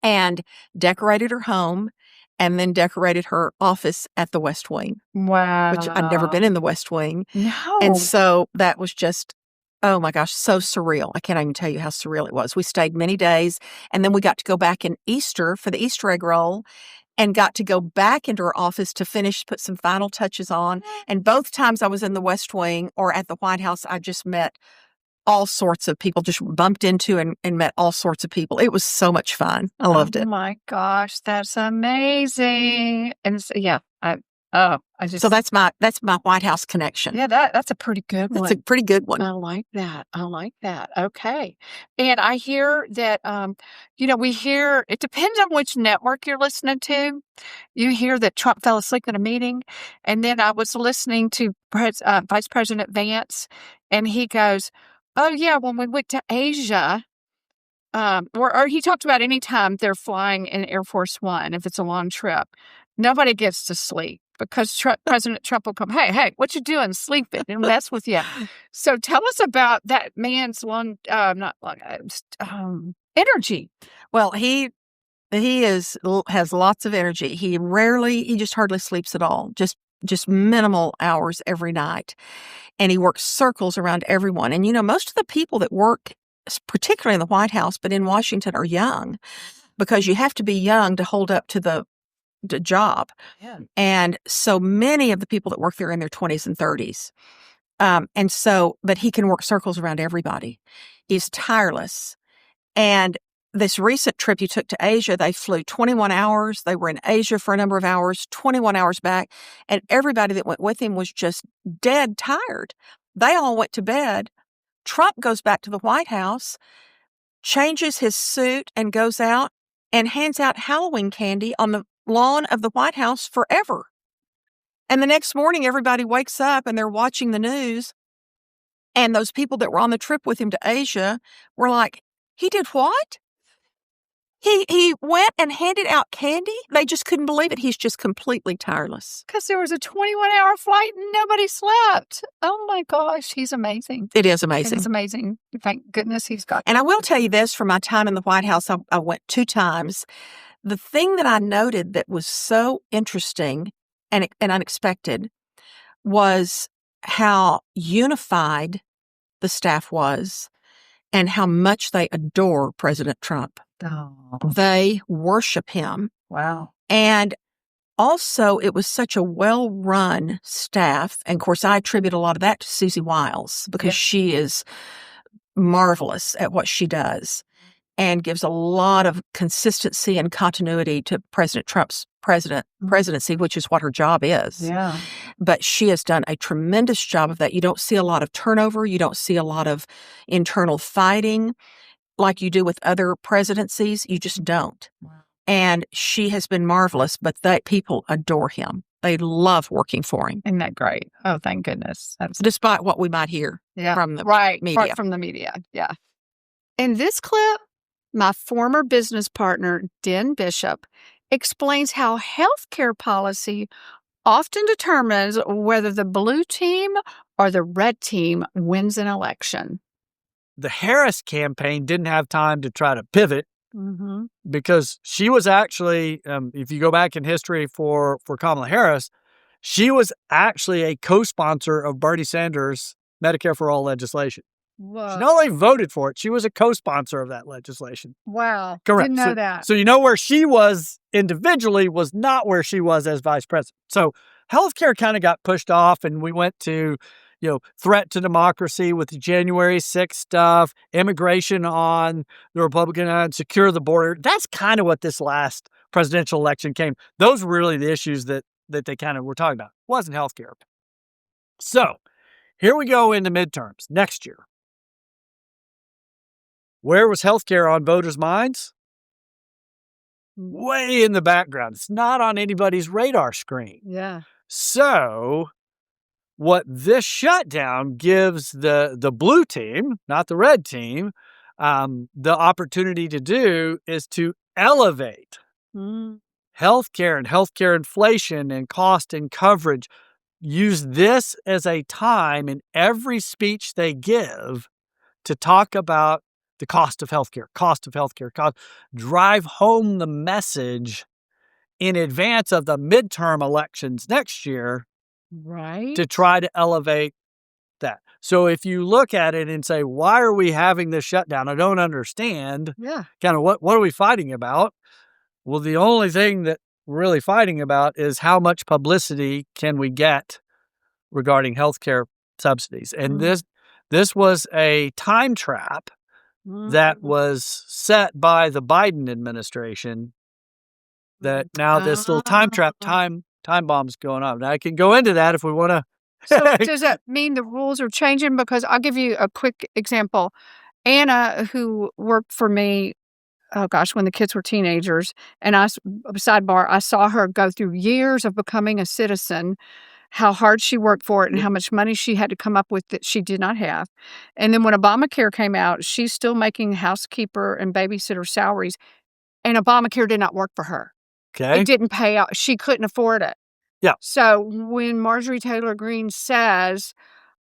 And decorated her home and then decorated her office at the West Wing. Wow. Which I'd never been in the West Wing. No. And so that was just, oh my gosh, so surreal. I can't even tell you how surreal it was. We stayed many days and then we got to go back in Easter for the Easter egg roll and got to go back into her office to put some final touches on. And both times I was in the West Wing or at the White House, I just met all sorts of people, just bumped into and met all sorts of people. It was so much fun. I loved it. Oh my gosh, that's amazing. And so, yeah, So that's my White House connection. Yeah, that's a pretty good one. That's a pretty good one. I like that. Okay. And I hear that, we hear, it depends on which network you're listening to. You hear that Trump fell asleep in a meeting. And then I was listening to Vice President Vance, and he goes, oh, yeah, when we went to Asia, or he talked about any time they're flying in Air Force One, if it's a long trip, nobody gets to sleep because President Trump will come, hey, what you doing? Sleeping and mess with you. So tell us about that man's energy. Well, he has lots of energy. He just hardly sleeps at all. Just minimal hours every night. And he works circles around everyone. And, most of the people that work, particularly in the White House, but in Washington, are young because you have to be young to hold up to the job. Yeah. And so many of the people that work there are in their 20s and 30s. But he can work circles around everybody. He's tireless. And this recent trip he took to Asia, they flew 21 hours. They were in Asia for a number of hours, 21 hours back. And everybody that went with him was just dead tired. They all went to bed. Trump goes back to the White House, changes his suit and goes out and hands out Halloween candy on the lawn of the White House forever. And the next morning, everybody wakes up and they're watching the news. And those people that were on the trip with him to Asia were like, he did what? He went and handed out candy. They just couldn't believe it. He's just completely tireless. Because there was a 21-hour flight and nobody slept. Oh my gosh, he's amazing. It is amazing. It's amazing. Thank goodness he's got. And I will tell you this, from my time in the White House, I went 2 times. The thing that I noted that was so interesting and unexpected was how unified the staff was and how much they adore President Trump. Oh. They worship him. Wow. And also, it was such a well-run staff. And of course, I attribute a lot of that to Susie Wiles because she is marvelous at what she does and gives a lot of consistency and continuity to President Trump's presidency, which is what her job is. Yeah. But she has done a tremendous job of that. You don't see a lot of turnover. You don't see a lot of internal fighting like you do with other presidencies. You just don't. Wow. And she has been marvelous, but people adore him. They love working for him. Isn't that great? Oh, thank goodness. Despite what we might hear from the media. Right, from the media, yeah. In this clip, my former business partner, Den Bishop, explains how healthcare policy often determines whether the blue team or the red team wins an election. The Harris campaign didn't have time to try to pivot because she was actually, if you go back in history for Kamala Harris, she was actually a co-sponsor of Bernie Sanders' Medicare for All legislation. Whoa. She not only voted for it, she was a co-sponsor of that legislation. Wow. Correct. Didn't know that. So where she was individually was not where she was as vice president. So healthcare kind of got pushed off, and we went to threat to democracy with the January 6th stuff, immigration on the Republican end, secure the border. That's kind of what this last presidential election came. Those were really the issues that they kind of were talking about. It wasn't healthcare. So here we go into midterms next year. Where was healthcare on voters' minds? Way in the background. It's not on anybody's radar screen. Yeah. So what this shutdown gives the blue team, not the red team, the opportunity to do is to elevate healthcare and healthcare inflation and cost and coverage. Use this as a time in every speech they give to talk about the cost of healthcare, drive home the message in advance of the midterm elections next year, Right. to try to elevate that. So if you look at it and say, why are we having this shutdown? I don't understand. Yeah. Kind of what are we fighting about? Well, the only thing that we're really fighting about is how much publicity can we get regarding healthcare subsidies. And this was a time trap that was set by the Biden administration, that now this little time trap, time bomb's going on. Now I can go into that if we want to. So does that mean the rules are changing? Because I'll give you a quick example. Anna, who worked for me, oh gosh, when the kids were teenagers, and sidebar, I saw her go through years of becoming a citizen, how hard she worked for it and how much money she had to come up with that she did not have. And then when Obamacare came out, she's still making housekeeper and babysitter salaries, and Obamacare did not work for her. Okay. It didn't pay out. She couldn't afford it. Yeah. So when Marjorie Taylor Greene says,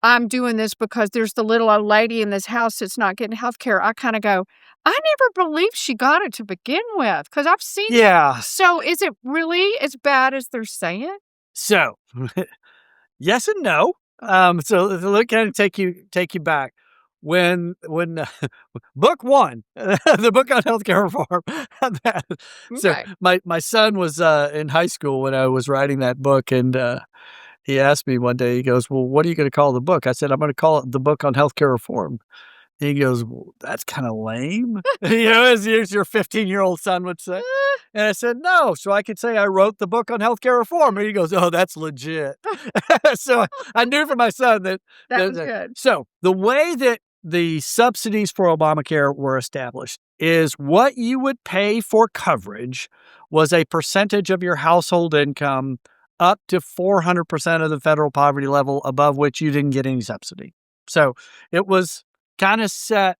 I'm doing this because there's the little old lady in this house that's not getting health care, I kind of go, I never believed she got it to begin with, because I've seen it. Yeah. So is it really as bad as they're saying? So, yes and no. So let kind of take you back. When book one, the book on healthcare reform. So my son was in high school when I was writing that book, and he asked me one day, he goes, well, what are you going to call the book? I said, I'm going to call it the book on healthcare reform. He goes, well, that's kind of lame. As your 15-year-old son would say. And I said, no. So I could say I wrote the book on healthcare reform. And he goes, oh, that's legit. So I knew for my son that was good. So the way that the subsidies for Obamacare were established is what you would pay for coverage was a percentage of your household income up to 400% of the federal poverty level, above which you didn't get any subsidy. So it was kind of set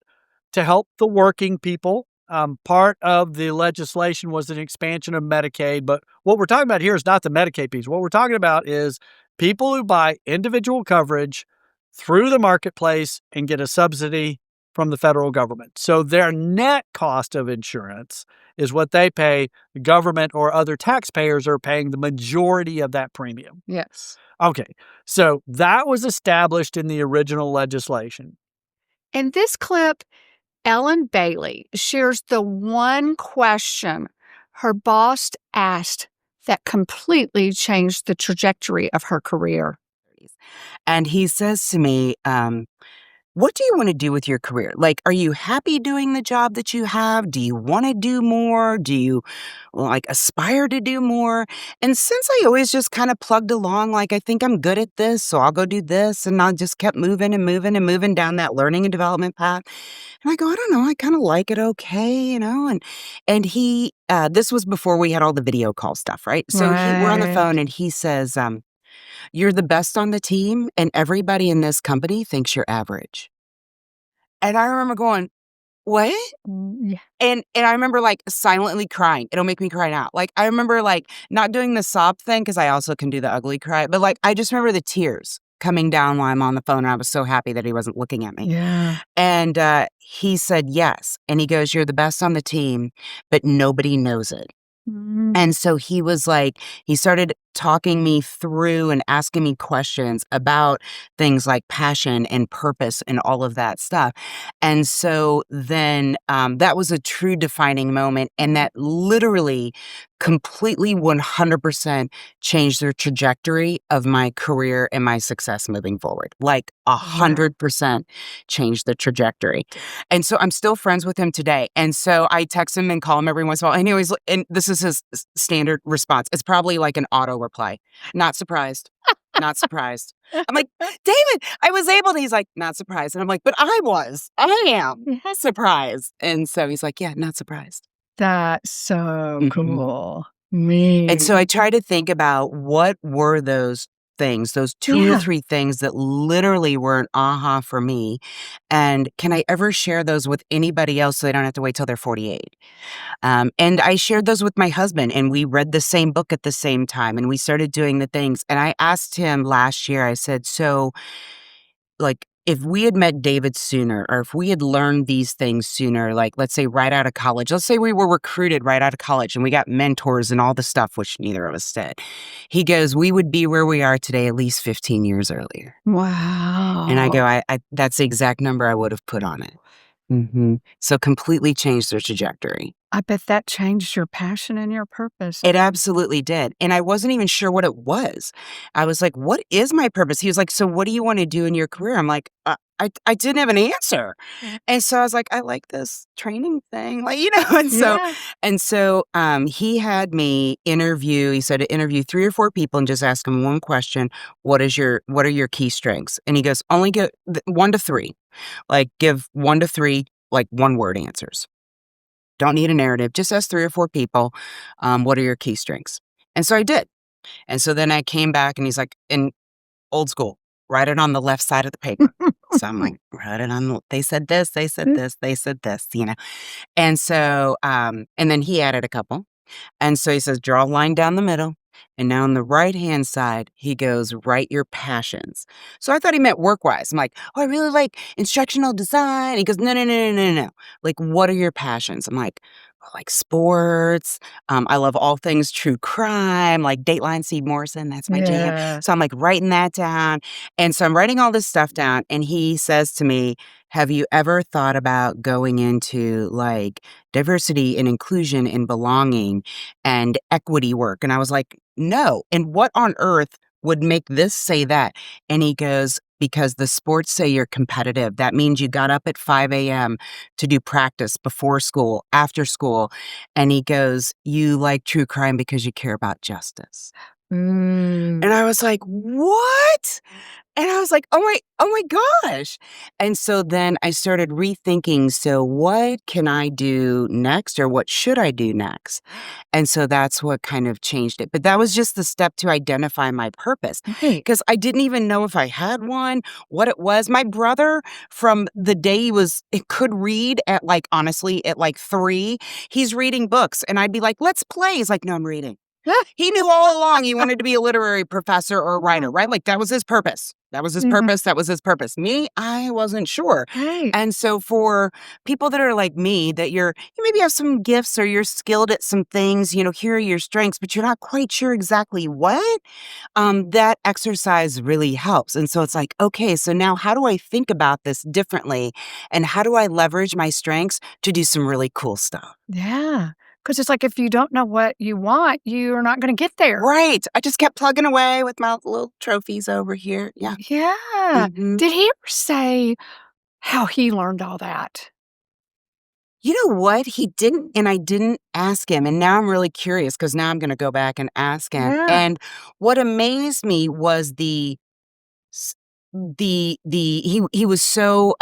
to help the working people. Part of the legislation was an expansion of Medicaid, but what we're talking about here is not the Medicaid piece. What we're talking about is people who buy individual coverage through the marketplace and get a subsidy from the federal government. So their net cost of insurance is what they pay. The government or other taxpayers are paying the majority of that premium. Yes. Okay. So that was established in the original legislation. In this clip, Ellen Bailey shares the one question her boss asked that completely changed the trajectory of her career. And he says to me, what do you want to do with your career? Like, are you happy doing the job that you have? Do you want to do more? Do you aspire to do more? And since I always just kind of plugged along, like, I think I'm good at this, so I'll go do this. And I just kept moving and moving and moving down that learning and development path. And I go, I don't know, I kind of like it okay, And he, this was before we had all the video call stuff, right? So we're on the phone and he says, you're the best on the team, and everybody in this company thinks you're average. And I remember going, what? Yeah. And I remember silently crying. It'll make me cry now. I remember not doing the sob thing, because I also can do the ugly cry, but I just remember the tears coming down while I'm on the phone, and I was so happy that he wasn't looking at me. Yeah. And he said yes. And he goes, you're the best on the team, but nobody knows it. Mm-hmm. And so he was he started talking me through and asking me questions about things like passion and purpose and all of that stuff. And so then that was a true defining moment. And that literally completely 100% changed the trajectory of my career and my success moving forward. 100% changed the trajectory. And so I'm still friends with him today. And so I text him and call him every once in a while. Anyways, and this is his standard response. It's probably an auto reply. Not surprised. Not surprised. I'm like, David, I was able to. He's like, not surprised. And I'm like, but I am surprised. And so he's like, yeah, not surprised. That's so Mhm. cool. Me. And so I try to think about what were those things, those two or three things that literally were an aha for me. And can I ever share those with anybody else so they don't have to wait till they're 48? And I shared those with my husband, and we read the same book at the same time, and we started doing the things. And I asked him last year, I said, so, like, if we had met David sooner, or if we had learned these things sooner, like, let's say right out of college, let's say we were recruited right out of college and we got mentors and all the stuff, which neither of us did. He goes, we would be where we are today at least 15 years earlier. Wow. And I go, I that's the exact number I would have put on it. So completely changed their trajectory. I bet that changed your passion and your purpose. It absolutely did. And I wasn't even sure what it was. I was like, what is my purpose? He was like, so what do you want to do in your career? I'm like, I didn't have an answer. And so I was like, I like this training thing. Like, and so he had me interview, he said to interview 3 or 4 people and just ask them one question. What are your key strengths? And he goes, only give 1 to 3. Like, give 1 to 3, like, 1-word answers. Don't need a narrative. Just ask 3 or 4 people, what are your key strengths? And so I did. And so then I came back and he's like, in old school, write it on the left side of the paper. So I'm like, write it on they said this, they said this, they said this, And so, and then he added a couple. And so he says, draw a line down the middle. And now on the right-hand side, he goes, write your passions. So I thought he meant work-wise. I'm like, oh, I really like instructional design. He goes, no. Like, what are your passions? I'm like sports. I love all things true crime, like Dateline, Steve Morrison. That's my jam. So I'm like writing that down. And so I'm writing all this stuff down. And he says to me, have you ever thought about going into like diversity and inclusion and belonging and equity work? And I was like, no. And what on earth would make this say that? And he goes, because the sports say you're competitive. That means you got up at 5 a.m. to do practice before school, after school. And he goes, you like true crime because you care about justice. And I was like, what? And I was like, oh my gosh. And so then I started rethinking, so what can I do next, or what should I do next? And so that's what kind of changed it. But that was just the step to identify my purpose, because I didn't even know if I had one, what it was. My brother, from the day he could read at honestly, at 3, he's reading books. And I'd be like, let's play. He's like, no, I'm reading. He knew all along he wanted to be a literary professor or a writer, right? Like, that was his purpose. That was his purpose. That was his purpose. Me, I wasn't sure. Right. And so for people that are like me, that you maybe have some gifts or you're skilled at some things, here are your strengths, but you're not quite sure exactly what, that exercise really helps. And so it's like, okay, so now how do I think about this differently? And how do I leverage my strengths to do some really cool stuff? Yeah. Because it's like, if you don't know what you want, you're not going to get there. Right. I just kept plugging away with my little trophies over here. Yeah. Yeah. Did he ever say how he learned all that? You know what? He didn't, and I didn't ask him. And now I'm really curious, because now I'm going to go back and ask him. Yeah. And what amazed me was he was so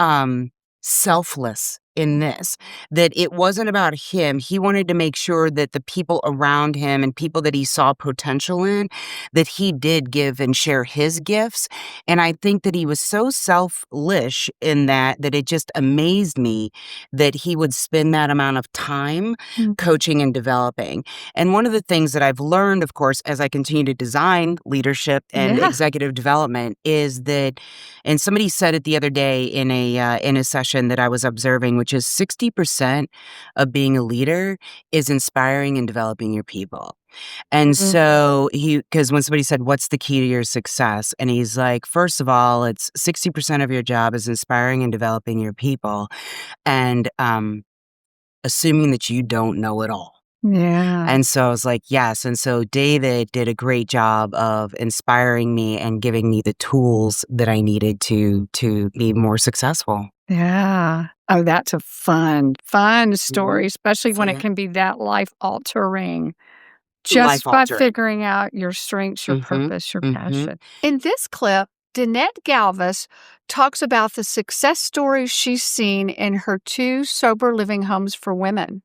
selfless in this, that it wasn't about him. He wanted to make sure that the people around him and people that he saw potential in, that he did give and share his gifts. And I think that he was so selfish in that it just amazed me that he would spend that amount of time coaching and developing. And one of the things that I've learned, of course, as I continue to design leadership and executive development, is that, and somebody said it the other day in a session that I was observing, which is 60% of being a leader is inspiring and developing your people. And so because when somebody said, what's the key to your success? And he's like, first of all, it's 60% of your job is inspiring and developing your people, and assuming that you don't know it all. Yeah. And so I was like, yes. And so David did a great job of inspiring me and giving me the tools that I needed to be more successful. Yeah. Oh, that's a fun story, especially when it can be that life-altering. Just by figuring out your strengths, your purpose, your passion. In this clip, Danette Galvis talks about the success stories she's seen in her 2 sober living homes for women.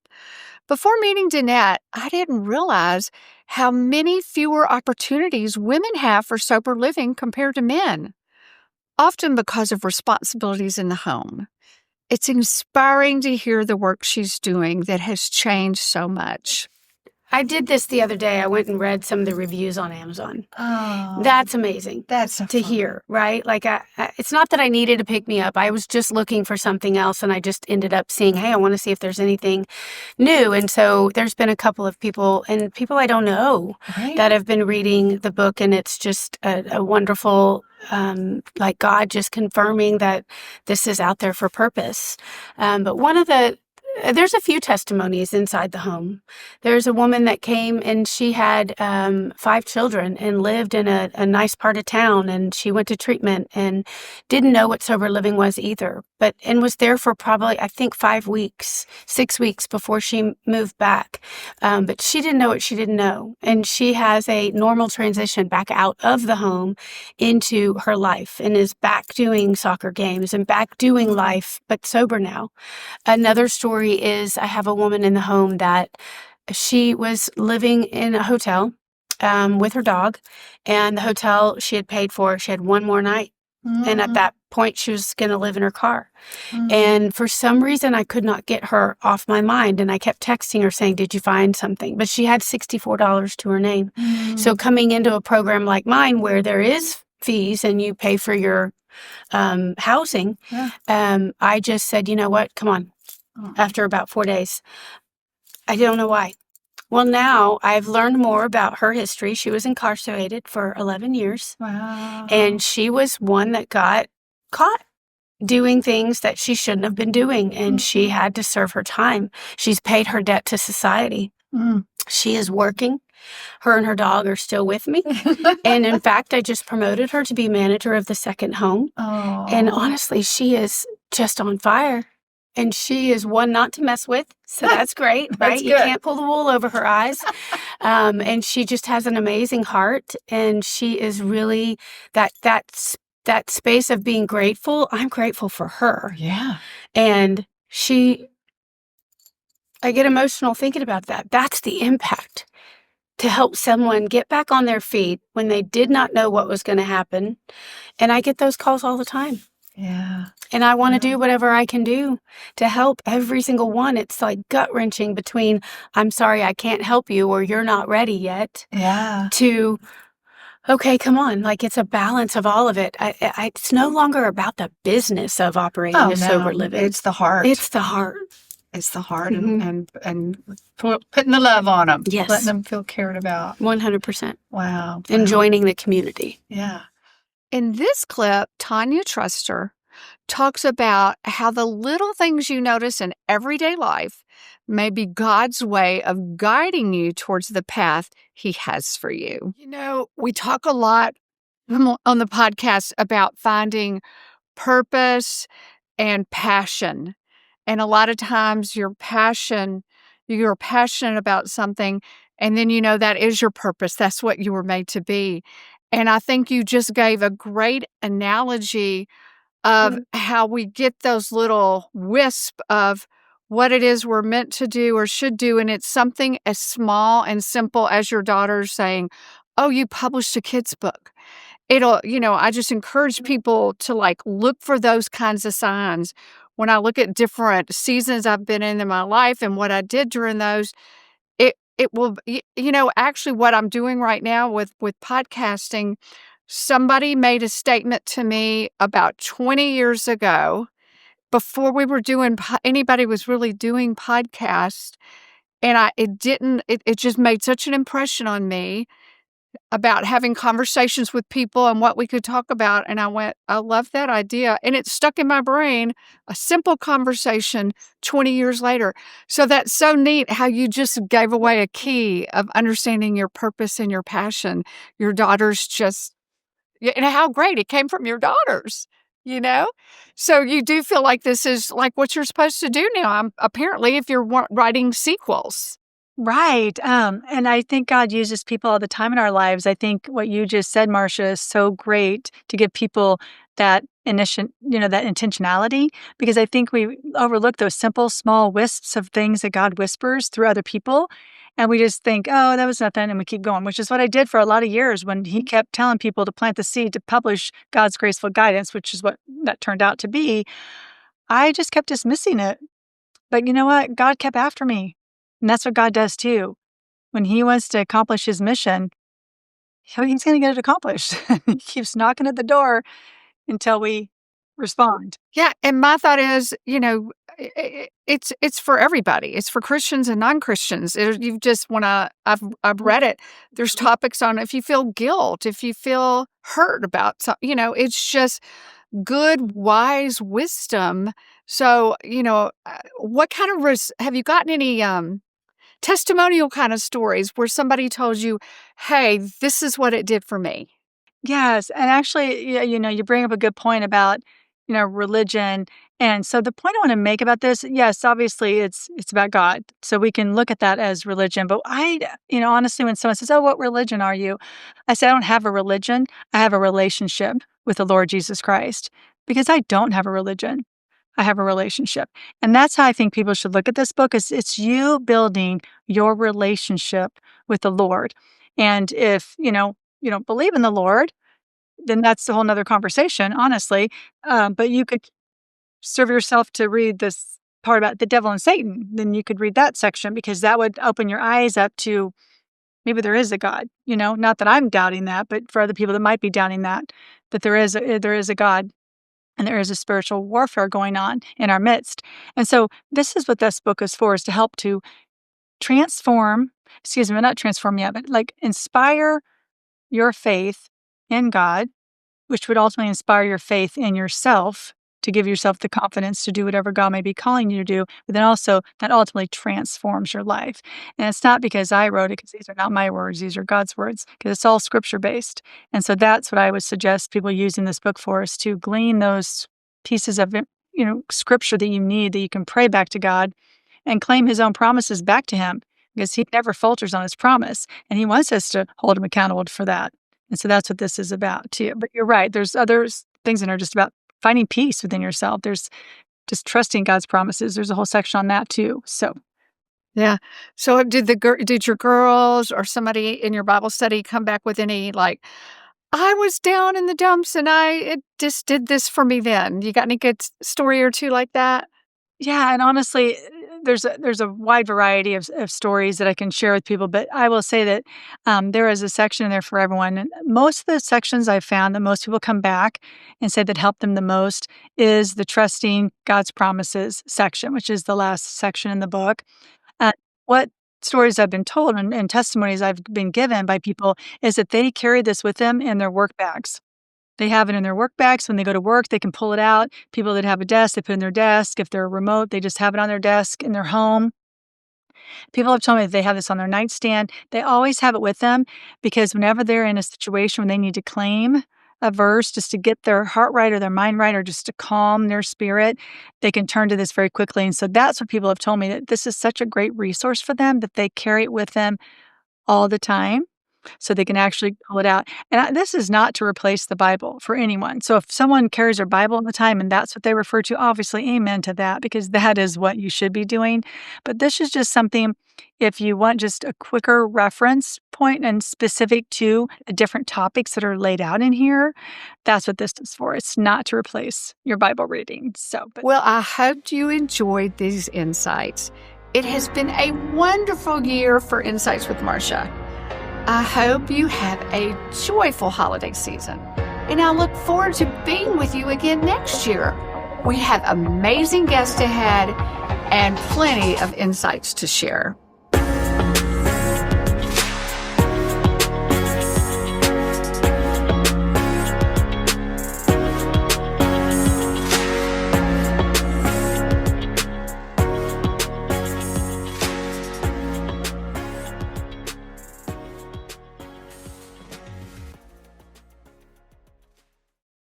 Before meeting Danette, I didn't realize how many fewer opportunities women have for sober living compared to men, often because of responsibilities in the home. It's inspiring to hear the work she's doing that has changed so much. I did this the other day. I went and read some of the reviews on Amazon. Oh, That's amazing. that's so to fun. hear, right? Like, it's not that I needed to pick me up. I was just looking for something else, and I just ended up seeing, hey, I want to see if there's anything new. And so there's been a couple of people, and people I don't know, Right. that have been reading the book, and it's just a wonderful, like God just confirming that this is out there for purpose. But there's a few testimonies inside the home. There's a woman that came and she had 5 children and lived in a nice part of town, and she went to treatment and didn't know what sober living was either, and was there for probably, I think, 5 weeks, 6 weeks before she moved back. But she didn't know what she didn't know. And she has a normal transition back out of the home into her life and is back doing soccer games and back doing life, but sober now. Another story is I have a woman in the home that she was living in a hotel with her dog, and the hotel she had paid for, she had one more night. And at that point, she was going to live in her car. And for some reason, I could not get her off my mind. And I kept texting her saying, did you find something? But she had $64 to her name. So coming into a program like mine where there is fees and you pay for your housing, I just said, you know what? Come on. After about 4 days. I don't know why. Well, now I've learned more about her history. She was incarcerated for 11 years. Wow. And she was one that got caught doing things that she shouldn't have been doing. And she had to serve her time. She's paid her debt to society. She is working. Her and her dog are still with me. And in fact, I just promoted her to be manager of the second home. Oh. And honestly, she is just on fire. And she is one not to mess with. So that's great, right? That's You good. can't pull the wool over her eyes. And she just has an amazing heart. And she is really that space of being grateful. I'm grateful for her. Yeah. And I get emotional thinking about that. That's the impact, to help someone get back on their feet when they did not know what was going to happen. And I get those calls all the time. Yeah. And I want to do whatever I can do to help every single one. It's like gut wrenching between, I'm sorry, I can't help you, or you're not ready yet, Yeah. to, okay, come on. Like, it's a balance of all of it. It's no longer about the business of operating a sober living. It's the heart. It's the heart. It's the heart and putting the love on them. Yes. Letting them feel cared about. 100%. Wow. And joining the community. Yeah. In this clip, Tanya Truster talks about how the little things you notice in everyday life may be God's way of guiding you towards the path He has for you. You know, we talk a lot on the podcast about finding purpose and passion. And a lot of times you're passionate about something, and then you know that is your purpose. That's what you were made to be. And I think you just gave a great analogy of how we get those little wisp of what it is we're meant to do or should do. And it's something as small and simple as your daughter saying, oh, you published a kid's book. I just encourage people to look for those kinds of signs. When I look at different seasons I've been in my life and what I did during those, it will, actually what I'm doing right now with podcasting, somebody made a statement to me about 20 years ago, before we were anybody was really doing podcasts. And it just made such an impression on me about having conversations with people and what we could talk about. And I love that idea. And it stuck in my brain, a simple conversation 20 years later. So that's so neat how you just gave away a key of understanding your purpose and your passion. Your daughters and how great it came from your daughters, So you do feel like this is like what you're supposed to do now, apparently, if you're writing sequels. Right. And I think God uses people all the time in our lives. I think what you just said, Marcia, is so great, to give people that that intentionality, because I think we overlook those simple, small wisps of things that God whispers through other people. And we just think, oh, that was nothing. And we keep going, which is what I did for a lot of years when he kept telling people to plant the seed to publish God's graceful guidance, which is what that turned out to be. I just kept dismissing it. But you know what? God kept after me. And that's what God does too. When he wants to accomplish his mission, he's going to get it accomplished. He keeps knocking at the door until we respond. Yeah, and my thought is, it's for everybody. It's for Christians and non-Christians. You just want to. I've read it. There's topics on if you feel guilt, if you feel hurt about something. It's just good, wise wisdom. So, what kind of have you gotten any testimonial kind of stories where somebody told you, "Hey, this is what it did for me"? Yes, and actually, you bring up a good point about, religion. And so the point I want to make about this, yes, obviously it's about God. So we can look at that as religion. But honestly, when someone says, "Oh, what religion are you?" I say, I don't have a religion. I have a relationship with the Lord Jesus Christ, because I don't have a religion. I have a relationship. And that's how I think people should look at this book, is it's you building your relationship with the Lord. And if, you don't believe in the Lord, then that's a whole nother conversation, honestly. But you could serve yourself to read this part about the devil and Satan. Then you could read that section, because that would open your eyes up to maybe there is a God, not that I'm doubting that, but for other people that might be doubting that there is a God. And there is a spiritual warfare going on in our midst. And so this is what this book is for, is to help to not transform yet, but like inspire your faith in God, which would ultimately inspire your faith in yourself, to give yourself the confidence to do whatever God may be calling you to do, but then also that ultimately transforms your life. And it's not because I wrote it, because these are not my words, these are God's words, because it's all scripture-based. And so that's what I would suggest people using this book for, is to glean those pieces of, scripture that you need, that you can pray back to God and claim his own promises back to him, because he never falters on his promise. And he wants us to hold him accountable for that. And so that's what this is about too. But you're right. There's other things that are just about finding peace within yourself. There's just trusting God's promises. There's a whole section on that too. So, yeah. So did your girls or somebody in your Bible study come back with any I was down in the dumps and it just did this for me then? You got any good story or two like that? Yeah, and honestly, there's a wide variety of stories that I can share with people, but I will say that there is a section in there for everyone. And most of the sections I've found that most people come back and say that helped them the most is the trusting God's promises section, which is the last section in the book. What stories I've been told and testimonies I've been given by people is that they carry this with them in their work bags. They have it in their work bags. When they go to work, they can pull it out. People that have a desk, they put it in their desk. If they're remote, they just have it on their desk in their home. People have told me that they have this on their nightstand. They always have it with them, because whenever they're in a situation where they need to claim a verse just to get their heart right or their mind right, or just to calm their spirit, they can turn to this very quickly. And so that's what people have told me, that this is such a great resource for them, that they carry it with them all the time, so they can actually pull it out. And this is not to replace the Bible for anyone. So if someone carries their Bible all the time and that's what they refer to, obviously amen to that, because that is what you should be doing. But this is just something, if you want just a quicker reference point and specific to the different topics that are laid out in here, that's what this is for. It's not to replace your Bible reading. Well, I hope you enjoyed these insights. It has been a wonderful year for Insights with Marcia. I hope you have a joyful holiday season, and I look forward to being with you again next year. We have amazing guests ahead and plenty of insights to share.